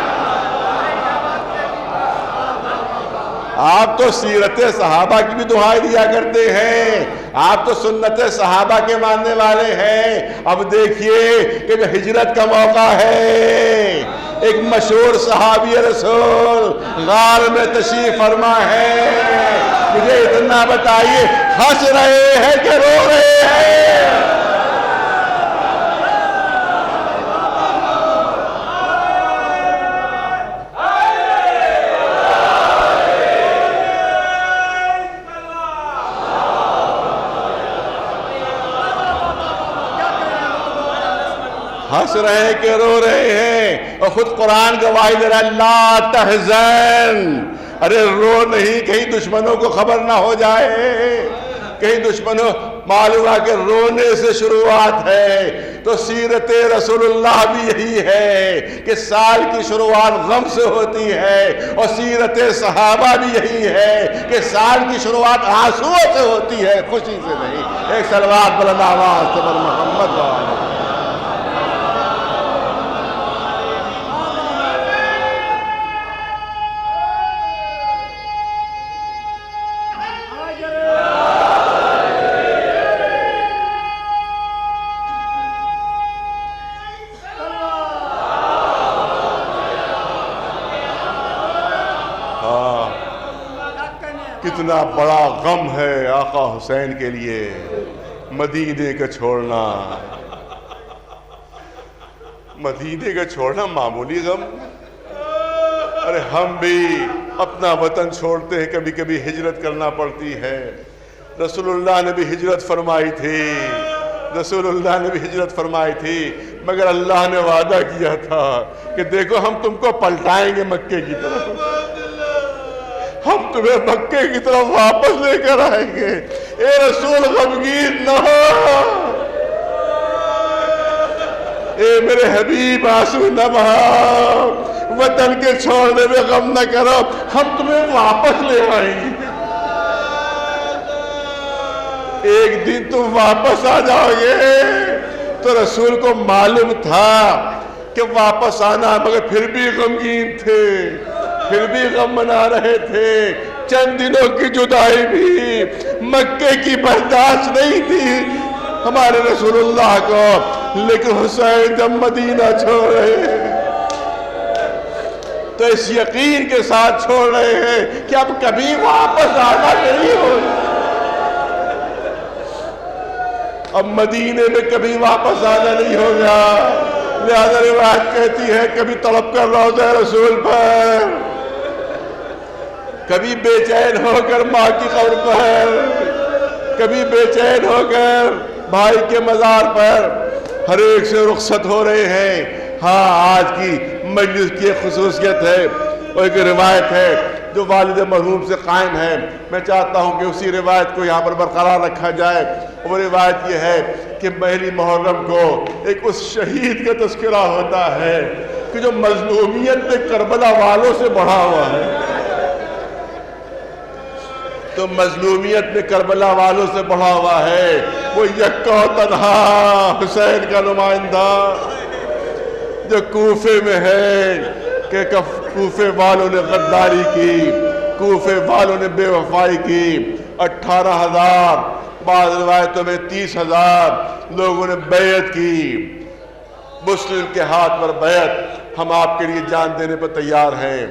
آپ تو سیرت صحابہ کی بھی دعائیں دیا کرتے ہیں، آپ تو سنت صحابہ کے ماننے والے ہیں. اب دیکھیے کہ جو ہجرت کا موقع ہے، ایک مشہور صحابی رسول غار میں تشریف فرما ہے. مجھے اتنا بتائیے ہنس رہے ہیں کہ رو رہے ہیں؟ ہنس رہے ہیں کہ رو رہے ہیں؟ اور خود قرآن گواہی دے رہا ہے لا تحزن، ارے رو نہیں، کہیں دشمنوں کو خبر نہ ہو جائے، کہیں دشمنوں معلوم ہے کہ رونے سے شروعات ہے، تو سیرت رسول اللہ بھی یہی ہے کہ سال کی شروعات غم سے ہوتی ہے، اور سیرت صحابہ بھی یہی ہے کہ سال کی شروعات آنسوؤں سے ہوتی ہے، خوشی سے نہیں۔ ایک صلوات بلند آواز سے بر محمد وآلہ۔ کتنا بڑا غم ہے آقا حسین کے لیے مدینے کا چھوڑنا، مدینے کا چھوڑنا معمولی غم؟ ارے ہم بھی اپنا وطن چھوڑتے ہیں، کبھی کبھی ہجرت کرنا پڑتی ہے۔ رسول اللہ نے بھی ہجرت فرمائی تھی، رسول اللہ نے بھی ہجرت فرمائی تھی، مگر اللہ نے وعدہ کیا تھا کہ دیکھو ہم تم کو پلٹائیں گے مکے کی طرف، ہم تمہیں مکے کی طرف واپس لے کر آئیں گے۔ اے رسول غمگین نہ ہو، اے میرے حبیب آنسو نہ بہاؤ، وطن کے چھوڑنے میں غم نہ کرو، ہم تمہیں واپس لے آئیں گے۔ ایک دن تم واپس آ جاؤ گے۔ تو رسول کو معلوم تھا کہ واپس آنا، مگر پھر بھی غمگین تھے، پھر بھی غم منا رہے تھے۔ چند دنوں کی جدائی بھی مکے کی برداشت نہیں تھی ہمارے رسول اللہ کو، لیکن حسین جب مدینہ چھوڑ رہے ہیں تو اس یقین کے ساتھ چھوڑ رہے ہیں کہ اب کبھی واپس آنا نہیں ہوگا، اب مدینے میں کبھی واپس آنا نہیں ہوگا۔ لہذا روایت کہتی ہے کبھی تڑپ کر روضہ رسول پر، کبھی بے چین ہو کر ماں کی قبر پر، کبھی بے چین ہو کر بھائی کے مزار پر، ہر ایک سے رخصت ہو رہے ہیں۔ ہاں آج کی مجلس کی ایک خصوصیت ہے اور ایک روایت ہے جو والد مرحوم سے قائم ہے، میں چاہتا ہوں کہ اسی روایت کو یہاں پر برقرار رکھا جائے۔ وہ روایت یہ ہے کہ پہلی محرم کو ایک اس شہید کا تذکرہ ہوتا ہے کہ جو مظلومیت میں کربلا والوں سے بڑھا ہوا ہے، تو مظلومیت میں کربلا والوں سے بڑھا ہوا ہے، وہ یکا و تنہا حسین کا نمائندہ جو کوفے میں ہے کہ کوفے والوں نے غداری کی، کوفے والوں نے بے وفائی کی، 18,000 بعض روایتوں میں 30,000 لوگوں نے بیعت کی، مسلم کے ہاتھ پر بیعت، ہم آپ کے لیے جان دینے پر تیار ہیں،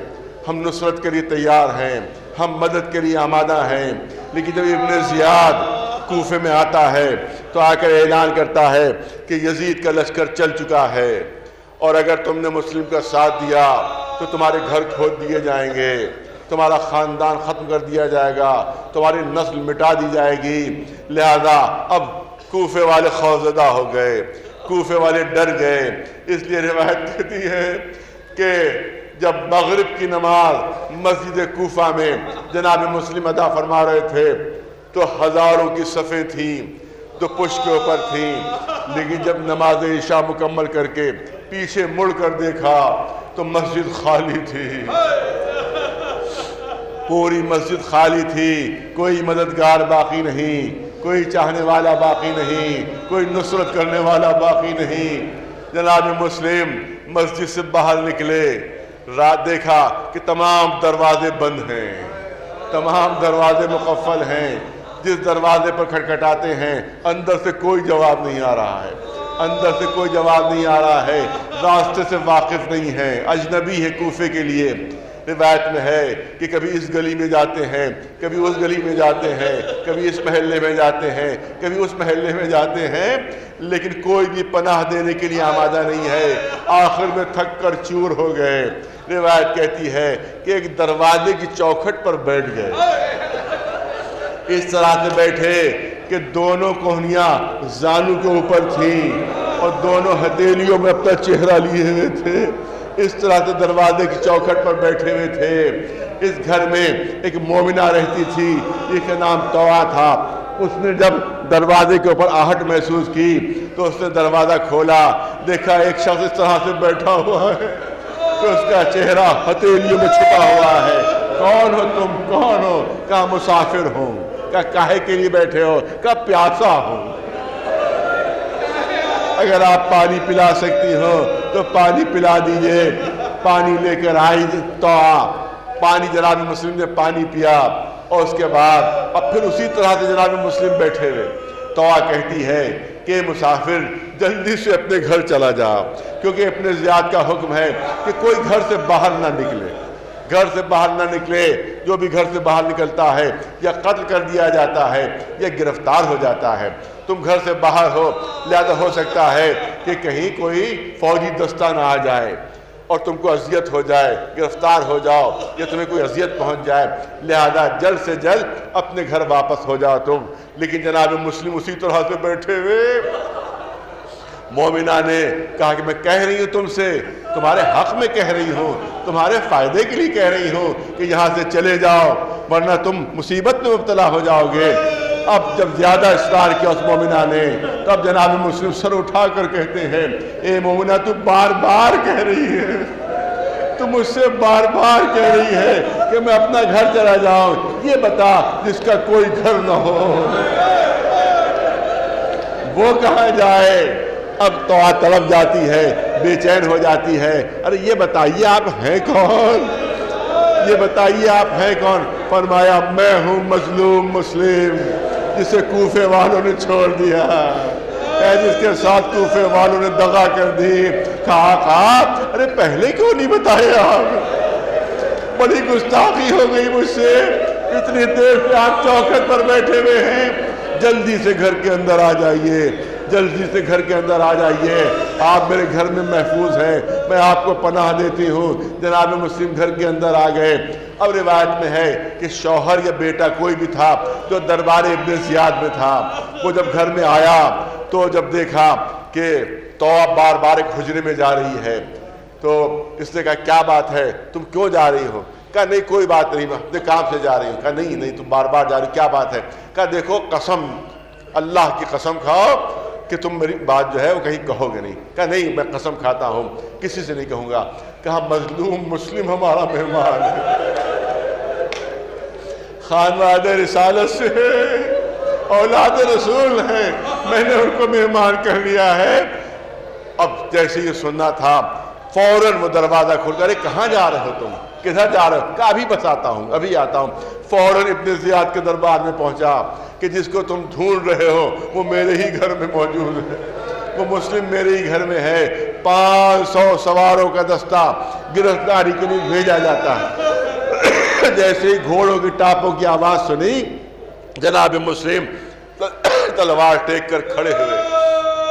ہم نصرت کے لیے تیار ہیں، ہم مدد کے لیے آمادہ ہیں۔ لیکن جب ابن زیاد کوفے میں آتا ہے تو آ کر اعلان کرتا ہے کہ یزید کا لشکر چل چکا ہے، اور اگر تم نے مسلم کا ساتھ دیا تو تمہارے گھر کھود دیے جائیں گے، تمہارا خاندان ختم کر دیا جائے گا، تمہاری نسل مٹا دی جائے گی۔ لہذا اب کوفے والے خوفزدہ ہو گئے، کوفے والے ڈر گئے۔ اس لیے روایت کہتی ہے کہ جب مغرب کی نماز مسجد کوفہ میں جناب مسلم ادا فرما رہے تھے تو ہزاروں کی صفیں تھیں تو پشت کے اوپر تھیں، لیکن جب نماز عشاء مکمل کر کے پیچھے مڑ کر دیکھا تو مسجد خالی تھی، پوری مسجد خالی تھی، کوئی مددگار باقی نہیں، کوئی چاہنے والا باقی نہیں، کوئی نصرت کرنے والا باقی نہیں۔ جناب مسلم مسجد سے باہر نکلے، رات دیکھا کہ تمام دروازے بند ہیں، تمام دروازے مقفل ہیں، جس دروازے پر کھٹکھٹاتے ہیں اندر سے کوئی جواب نہیں آ رہا ہے، اندر سے کوئی جواب نہیں آ رہا ہے، راستے سے واقف نہیں ہے، اجنبی ہے کوفے کے لیے۔ روایت میں ہے کہ کبھی اس گلی میں جاتے ہیں، کبھی اس گلی میں جاتے ہیں، کبھی اس محلے میں جاتے ہیں، کبھی اس محلے میں جاتے ہیں، لیکن کوئی بھی پناہ دینے کے لیے آمادہ نہیں ہے۔ آخر میں تھک کر چور ہو گئے۔ روایت کہتی ہے کہ ایک دروازے کی چوکھٹ پر بیٹھ گئے، اس طرح سے بیٹھے کہ دونوں کوہنیاں زانو کے اوپر تھیں اور دونوں ہتھیلیوں میں اپنا چہرہ لیے ہوئے تھے، اس طرح سے دروازے کی چوکھٹ پر بیٹھے ہوئے تھے۔ اس گھر میں ایک مومنہ رہتی تھی جس کا نام طوا تھا۔ اس نے جب دروازے کے اوپر آہٹ محسوس کی تو اس نے دروازہ کھولا، دیکھا ایک شخص اس طرح سے بیٹھا ہوا ہے کہ اس کا چہرہ ہتھیلیوں میں چھپا ہوا ہے۔ کون ہو تم، کون ہو؟ کہا مسافر ہوں۔ کہا کاہے کے لیے بیٹھے ہو؟ کہا پیاسا ہوں۔ اگر آپ پانی پلا سکتی ہو تو پانی پلا دیجئے۔ پانی لے کر آئی طوعا، پانی جناب مسلم نے پانی پیا، اور اس کے بعد اب پھر اسی طرح سے جناب مسلم بیٹھے ہوئے۔ طوعا کہتی ہے کہ مسافر جلدی سے اپنے گھر چلا جا، کیونکہ ابن زیاد کا حکم ہے کہ کوئی گھر سے باہر نہ نکلے، گھر سے باہر نہ نکلے۔ جو بھی گھر سے باہر نکلتا ہے یا قتل کر دیا جاتا ہے یا گرفتار ہو جاتا ہے۔ تم گھر سے باہر ہو، لہذا ہو سکتا ہے کہ کہیں کوئی فوجی دستہ نہ آ جائے اور تم کو اذیت ہو جائے، گرفتار ہو جاؤ یا تمہیں کوئی اذیت پہنچ جائے، لہذا جلد سے جلد اپنے گھر واپس ہو جاؤ تم۔ لیکن جناب مسلم اسی طرح سے بیٹھے ہوئے۔ مومنہ نے کہا کہ میں کہہ رہی ہوں تم سے، تمہارے حق میں کہہ رہی ہوں، تمہارے فائدے کے لیے کہہ رہی ہوں کہ یہاں سے چلے جاؤ ورنہ تم مصیبت میں مبتلا ہو جاؤ گے۔ اب جب زیادہ اصرار کیا اس مومنہ نے، تب جناب مسلم سر اٹھا کر کہتے ہیں اے مومنہ تو بار بار کہہ رہی ہے، تو مجھ سے بار بار کہہ رہی ہے کہ میں اپنا گھر چلا جاؤں، یہ بتا جس کا کوئی گھر نہ ہو وہ کہاں جائے۔ اب طوعا طلب جاتی ہے، بے چین ہو جاتی ہے، ارے یہ بتائیے آپ ہیں کون، یہ بتائیے آپ ہیں کون؟ فرمایا میں ہوں مظلوم مسلم جسے کوفے والوں نے چھوڑ دیا ہے، جس کے ساتھ کوفے والوں نے دغا کر دی۔ کہا ارے پہلے کیوں نہیں بتائے آپ؟ بڑی گستاخی ہو گئی مجھ سے، اتنی دیر سے آپ چوکھٹ پر بیٹھے ہوئے ہیں، جلدی سے گھر کے اندر آ جائیے، جلدی سے گھر کے اندر آ جائیے، آپ میرے گھر میں محفوظ ہیں، میں آپ کو پناہ دیتی ہوں۔ جناب مسلم گھر کے اندر آ گئے۔ اب روایت میں ہے کہ شوہر یا بیٹا کوئی بھی تھا جو دربار ابن زیاد میں تھا، وہ جب گھر میں آیا تو جب دیکھا کہ طوعا بار بار ایک حجرے میں جا رہی ہے تو اس نے کہا کیا بات ہے، تم کیوں جا رہی ہو؟ کہا نہیں کوئی بات نہیں، میں اپنے کام سے جا رہی ہوں۔ کہا نہیں تم بار بار جا رہی ہو، کیا بات ہے؟ کہا دیکھو قسم، اللہ کی قسم کھاؤ کہ تم میری بات جو ہے وہ کہیں کہو گے نہیں۔ کہا نہیں میں قسم کھاتا ہوں کسی سے نہیں کہوں گا۔ کہا مظلوم مسلم ہمارا مہمان ہے، خانواد رسالت سے اولاد رسول ہیں، میں نے ان کو مہمان کر لیا ہے۔ اب جیسے یہ سننا تھا فوراً وہ دروازہ کھول کر کہاں جا رہے ہو تم، کدھر جا رہے ہو؟ کہا ابھی بس آتا ہوں، ابھی آتا ہوں۔ فوراً ابن زیاد کے دربار میں پہنچا کہ جس کو تم ڈھونڈ رہے ہو وہ میرے ہی گھر میں موجود ہے، وہ مسلم میرے ہی گھر میں ہے۔ 500 سواروں کا دستہ گرفتاری کے لیے بھیجا جاتا ہے۔ جیسے ہی گھوڑوں کی ٹاپوں کی آواز سنی، جناب مسلم تلوار ٹیک کر کھڑے ہوئے۔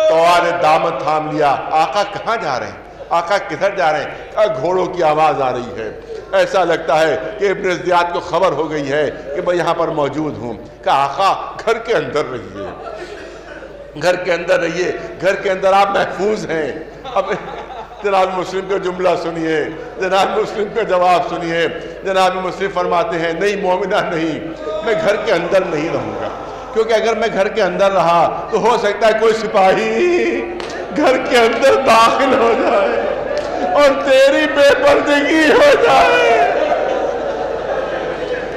طوعا نے دامن تھام لیا، آقا کہاں جا رہے ہیں؟ آقا کدھر جا رہے ہیں؟ کہا گھوڑوں کی آواز آ رہی ہے، ایسا لگتا ہے کہ ابن زیاد کو خبر ہو گئی ہے کہ میں یہاں پر موجود ہوں۔ کہا آقا گھر کے اندر رہیے، گھر کے اندر رہیے، گھر کے اندر آپ محفوظ ہیں۔ اب جناب مسلم کا جملہ سنیے، جناب مسلم کا جواب سنیے۔ جناب مسلم فرماتے ہیں نہیں مومنہ نہیں، میں گھر کے اندر نہیں رہوں گا، کیونکہ اگر میں گھر کے اندر رہا تو ہو سکتا ہے کوئی سپاہی گھر کے اندر داخل ہو جائے اور تیری بے پردگی ہو جائے۔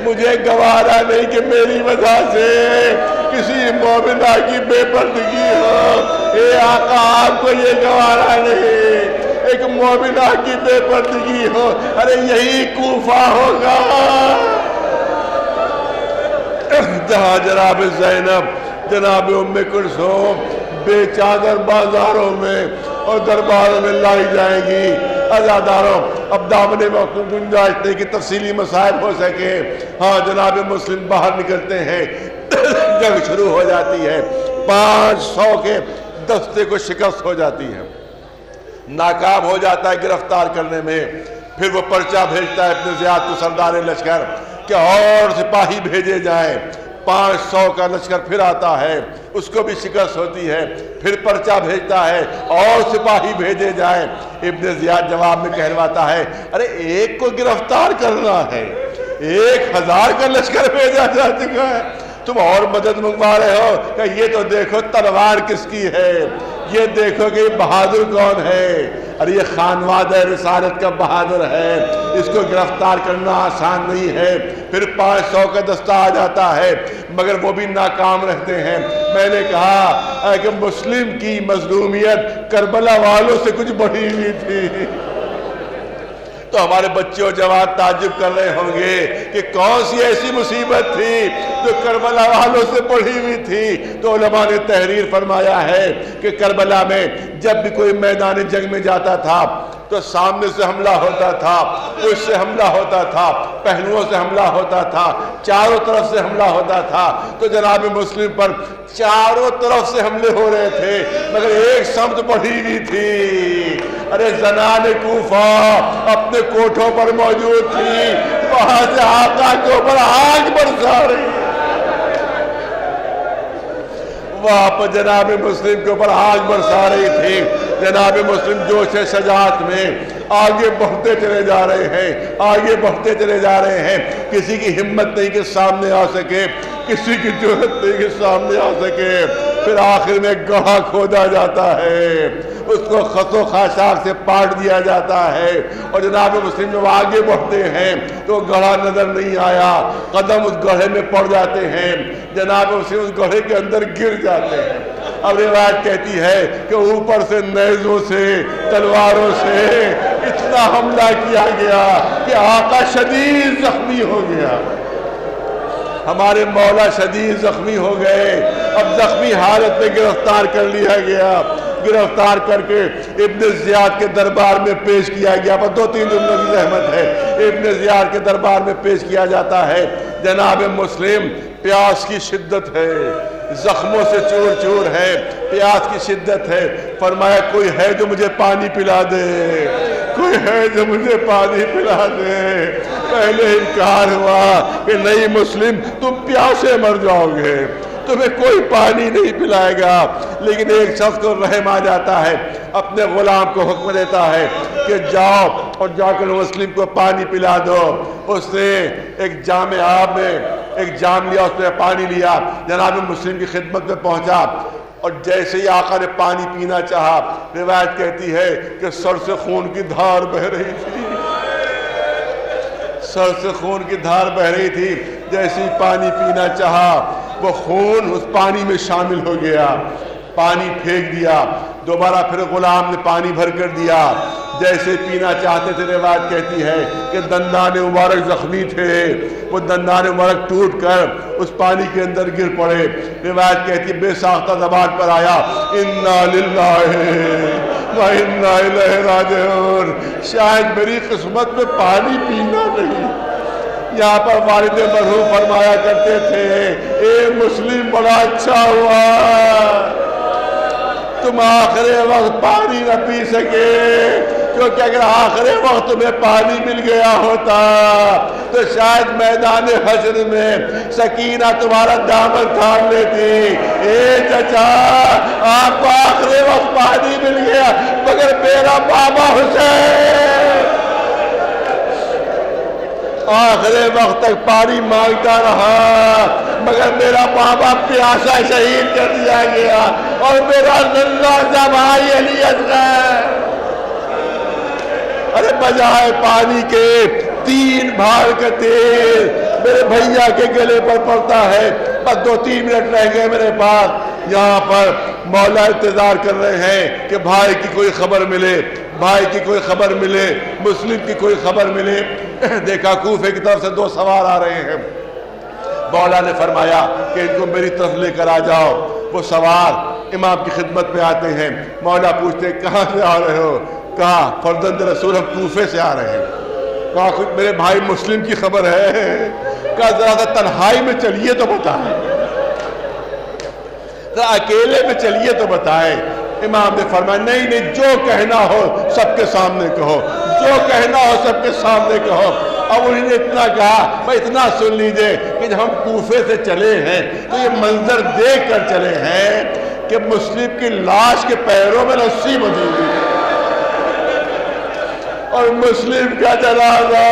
مجھے گوارا نہیں کہ میری وجہ سے کسی مومنہ کی بے پردگی ہو۔ اے آقا آپ کو یہ گوارا نہیں ایک مومنہ کی بے پردگی ہو۔ ارے یہی کوفہ ہوگا جہاں جناب زینب، جناب ام کلثوم بے چادر بازاروں میں اور درباروں میں لائی جائیں گی۔ عزاداروں اب دامن میں گنجائش نہیں کہ تفصیلی مسائل ہو سکے۔ ہاں جناب مسلم باہر نکلتے ہیں، جنگ شروع ہو جاتی ہے، 500 کے دستے کو شکست ہو جاتی ہے، ناکام ہو جاتا ہے گرفتار کرنے میں۔ پھر وہ پرچہ بھیجتا ہے ابن زیاد کو سردار لشکر کہ اور سپاہی بھیجے جائیں۔ 500 کا لشکر پھر آتا ہے، اس کو بھی شکست ہوتی ہے، پھر پرچہ بھیجتا ہے اور سپاہی بھیجے جائیں۔ ابن زیاد جواب میں کہلواتا ہے ارے ایک کو گرفتار کرنا ہے، 1000 کا لشکر بھیجا جا چکا ہے، تم اور مدد منگوا رہے ہو کہ یہ تو دیکھو تلوار کس کی ہے، یہ دیکھو کہ یہ بہادر کون ہے، اور یہ خانواد رسالت کا بہادر ہے، اس کو گرفتار کرنا آسان نہیں ہے۔ پھر 500 کا دستہ آ جاتا ہے مگر وہ بھی ناکام رہتے ہیں۔ میں نے کہا کہ مسلم کی مظلومیت کربلا والوں سے کچھ بڑھی ہوئی تھی۔ تو ہمارے بچے اور جوان تعجب کر رہے ہوں گے کہ کون سی ایسی مصیبت تھی جو کربلا والوں سے بڑھی ہوئی تھی۔ تو علماء نے تحریر فرمایا ہے کہ کربلا میں جب بھی کوئی میدان جنگ میں جاتا تھا تو سامنے سے حملہ ہوتا تھا، پشت سے حملہ ہوتا تھا، پہلوؤں سے حملہ ہوتا تھا، چاروں طرف سے حملہ ہوتا تھا۔ تو جناب مسلم پر چاروں طرف سے حملے ہو رہے تھے مگر ایک سمت بڑھی ہوئی تھی۔ ارے زنان کوفہ اپنے کوٹھوں پر موجود تھی، وہاں سے آقا کے اوپر آگ برسا رہی، وہاں پر جناب مسلم کے اوپر آگ برسا رہی تھی۔ جناب مسلم جوش شجاعت میں آگے بڑھتے چلے جا رہے ہیں، آگے بڑھتے چلے جا رہے ہیں۔ کسی کی ہمت نہیں کہ سامنے آ سکے، کسی کی جرأت نہیں کہ سامنے آ سکے۔ پھر آخر میں گڑھا کھودا جاتا ہے، اس کو خس و خاشاک سے پاٹ دیا جاتا ہے، اور جناب مسلم جب آگے بڑھتے ہیں تو گڑھا نظر نہیں آیا، قدم اس گڑھے میں پڑ جاتے ہیں، جناب مسلم اس گڑھے کے اندر گر جاتے ہیں۔ اب روایت کہتی ہے کہ اوپر سے نیزوں سے تلواروں سے اتنا حملہ کیا گیا کہ آقا شدید زخمی ہو گیا، ہمارے مولا شدید زخمی ہو گئے۔ اب زخمی حالت میں گرفتار کر لیا گیا، گرفتار کر کے ابن زیاد کے دربار میں پیش کیا گیا۔ پر 2-3 جملوں کی زحمت ہے، ابن زیاد کے دربار میں پیش کیا جاتا ہے۔ جناب مسلم پیاس کی شدت ہے، زخموں سے چور چور ہے، پیاس کی شدت ہے۔ فرمایا کوئی ہے جو مجھے پانی پلا دے، کوئی ہے جو مجھے پانی پلا دے۔ پہلے انکار ہوا کہ نہیں مسلم تم پیاسے مر جاؤ گے، تمہیں کوئی پانی نہیں پلائے گا۔ لیکن ایک شخص کو رحم آ جاتا ہے، اپنے غلام کو حکم دیتا ہے کہ جاؤ اور جا کر مسلم کو پانی پلا دو۔ اس نے ایک جام آب میں ایک جام لیا، اس میں پانی لیا، جناب مسلم کی خدمت میں پہنچا، اور جیسے ہی آقا نے پانی پینا چاہا، روایت کہتی ہے کہ سر سے خون کی دھار بہ رہی تھی، سر سے خون کی دھار بہ رہی تھی۔ جیسے ہی پانی پینا چاہا وہ خون اس پانی میں شامل ہو گیا، پانی پھینک دیا، دوبارہ پھر غلام نے پانی بھر کر دیا۔ جیسے پینا چاہتے تھے، روایت کہتی ہے کہ دندان مبارک زخمی تھے، وہ دندان مبارک ٹوٹ کر اس پانی کے اندر گر پڑے۔ روایت کہتی ہے بے ساختہ زبان پر آیا انا للہ و انا الیہ راجعون، شاید میری قسمت میں پانی پینا نہیں۔ یہاں پر والد مرحوم فرمایا کرتے تھے اے مسلم بڑا اچھا ہوا تم آخر وقت پانی نہ پی سکے، کیونکہ اگر آخر وقت تمہیں پانی مل گیا ہوتا تو شاید میدان حشر میں سکینہ تمہارا دامن تھام لیتی۔ اے چچا آپ کو آخر وقت پانی مل گیا مگر میرا بابا حسین آخر وقت تک پانی مانگتا رہا مگر میرا بابا پیاسا شہید کر دیا گیا، اور میرا ننھا سا بھائی علی اصغر ارے بجائے پانی کے 3 بھار کا تیل میرے بھیا کے گلے پر پڑتا ہے۔ بس 2-3 منٹ رہ گئے میرے پاس۔ یہاں پر مولا انتظار کر رہے ہیں کہ بھائی کی کوئی خبر ملے، بھائی کی کوئی خبر ملے، مسلم کی کوئی خبر ملے۔ دیکھا کوفے کی طرف سے 2 سوار آ رہے ہیں۔ مولا نے فرمایا کہ ان کو میری طرف لے کر آ جاؤ۔ وہ سوار امام کی خدمت میں آتے ہیں۔ مولا پوچھتے کہاں سے آ رہے ہو؟ کہا فرزند رسول ہم کوفے سے آ رہے ہیں۔ کہا کچھ میرے بھائی مسلم کی خبر ہے؟ کہا ذرا سا تنہائی میں چلیے تو بتائیں، ذرا اکیلے میں چلیے تو بتائیں۔ امام نے فرمایا نہیں نہیں، جو کہنا ہو سب کے سامنے کہو، جو کہنا ہو سب کے سامنے کہو۔ اب انہوں نے اتنا کہا میں اتنا سن لیجئے کہ جب ہم کوفے سے چلے ہیں تو یہ منظر دیکھ کر چلے ہیں کہ مسلم کی لاش کے پیروں میں رسی بندھی ہوئی ہے اور مسلم کا جنازہ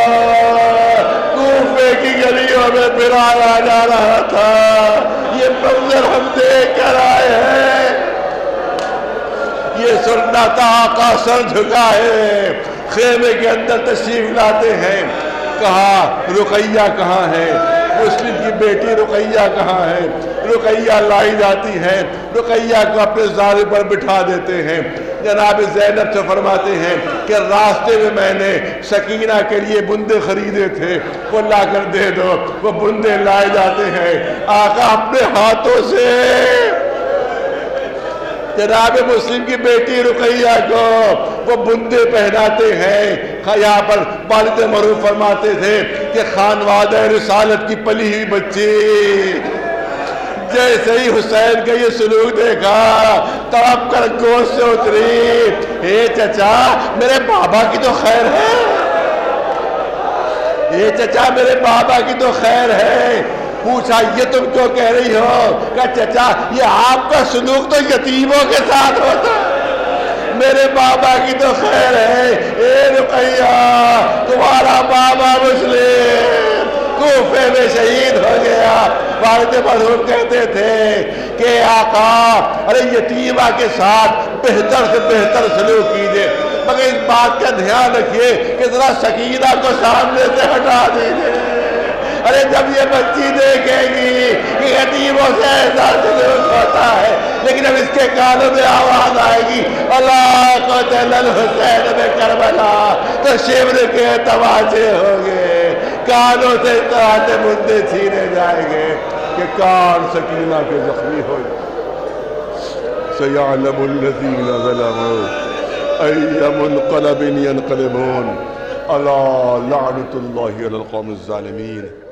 کوفے کی گلیوں میں پھرایا جا رہا تھا. یہ منظر ہم دیکھ کر آئے ہیں. یہ سننا تھا آقا سر جھکائے خیمے کے اندر تشریف لاتے ہیں. کہا رقیہ کہاں ہے؟ مسلم کی بیٹی رقیہ کہاں ہے؟ رقیہ لائی جاتی ہے. رقیہ کو اپنے زارے پر بٹھا دیتے ہیں. جناب زینب سے فرماتے ہیں کہ راستے میں میں نے سکینہ کے لیے بندے خریدے تھے، وہ لا کر دے دو. وہ بندے لائے جاتے ہیں. آقا اپنے ہاتھوں سے جناب مسلم کی بیٹی رقیہ کو وہ بندے پہناتے ہیں. یہاں پر والد معروف فرماتے تھے کہ خانوادہ رسالت کی پلی ہوئی بچی جیسے ہی حسین کا یہ سلوک دیکھا تڑپ کر گوشت سے اتری. اے چچا میرے بابا کی تو خیر ہے، اے چچا میرے بابا کی تو خیر ہے. پوچھا یہ تم کیوں کہہ رہی ہو؟ کہ چچا یہ آپ کا سلوک تو یتیموں کے ساتھ ہوتا ہے، میرے بابا کی تو خیر ہے. اے رقیہ تمہارا بابا مسلم کوفے میں شہید ہو گیا. والد مرحوم کہتے تھے کہ آقا ارے یتیمہ کے ساتھ بہتر سے بہتر سلوک کیجئے، مگر اس بات کا دھیان رکھیے کہ ذرا سکینہ کو سامنے سے ہٹا دیجئے. ارے جب یہ بچی دیکھے گی کہ یتیموں سے ایسا سلوک ہوتا ہے، لیکن اب اس کے کانوں میں آواز آئے گی اللہ قتل الحسین میں کربلا، تو شبر کے تماچے ہوں گے، کانوں سے کانٹے بندے چھینے جائیں گے کہ کان سکینہ کے زخمی ہو جائے. سَيَعْلَمُ الَّذِينَ ظَلَمُوا أَيَّ مُنْقَلَبٍ يَنْقَلِبُونَ. أَلَا لَعْنَةُ اللَّهِ عَلَى الْقَوْمِ الظَّالِمِينَ.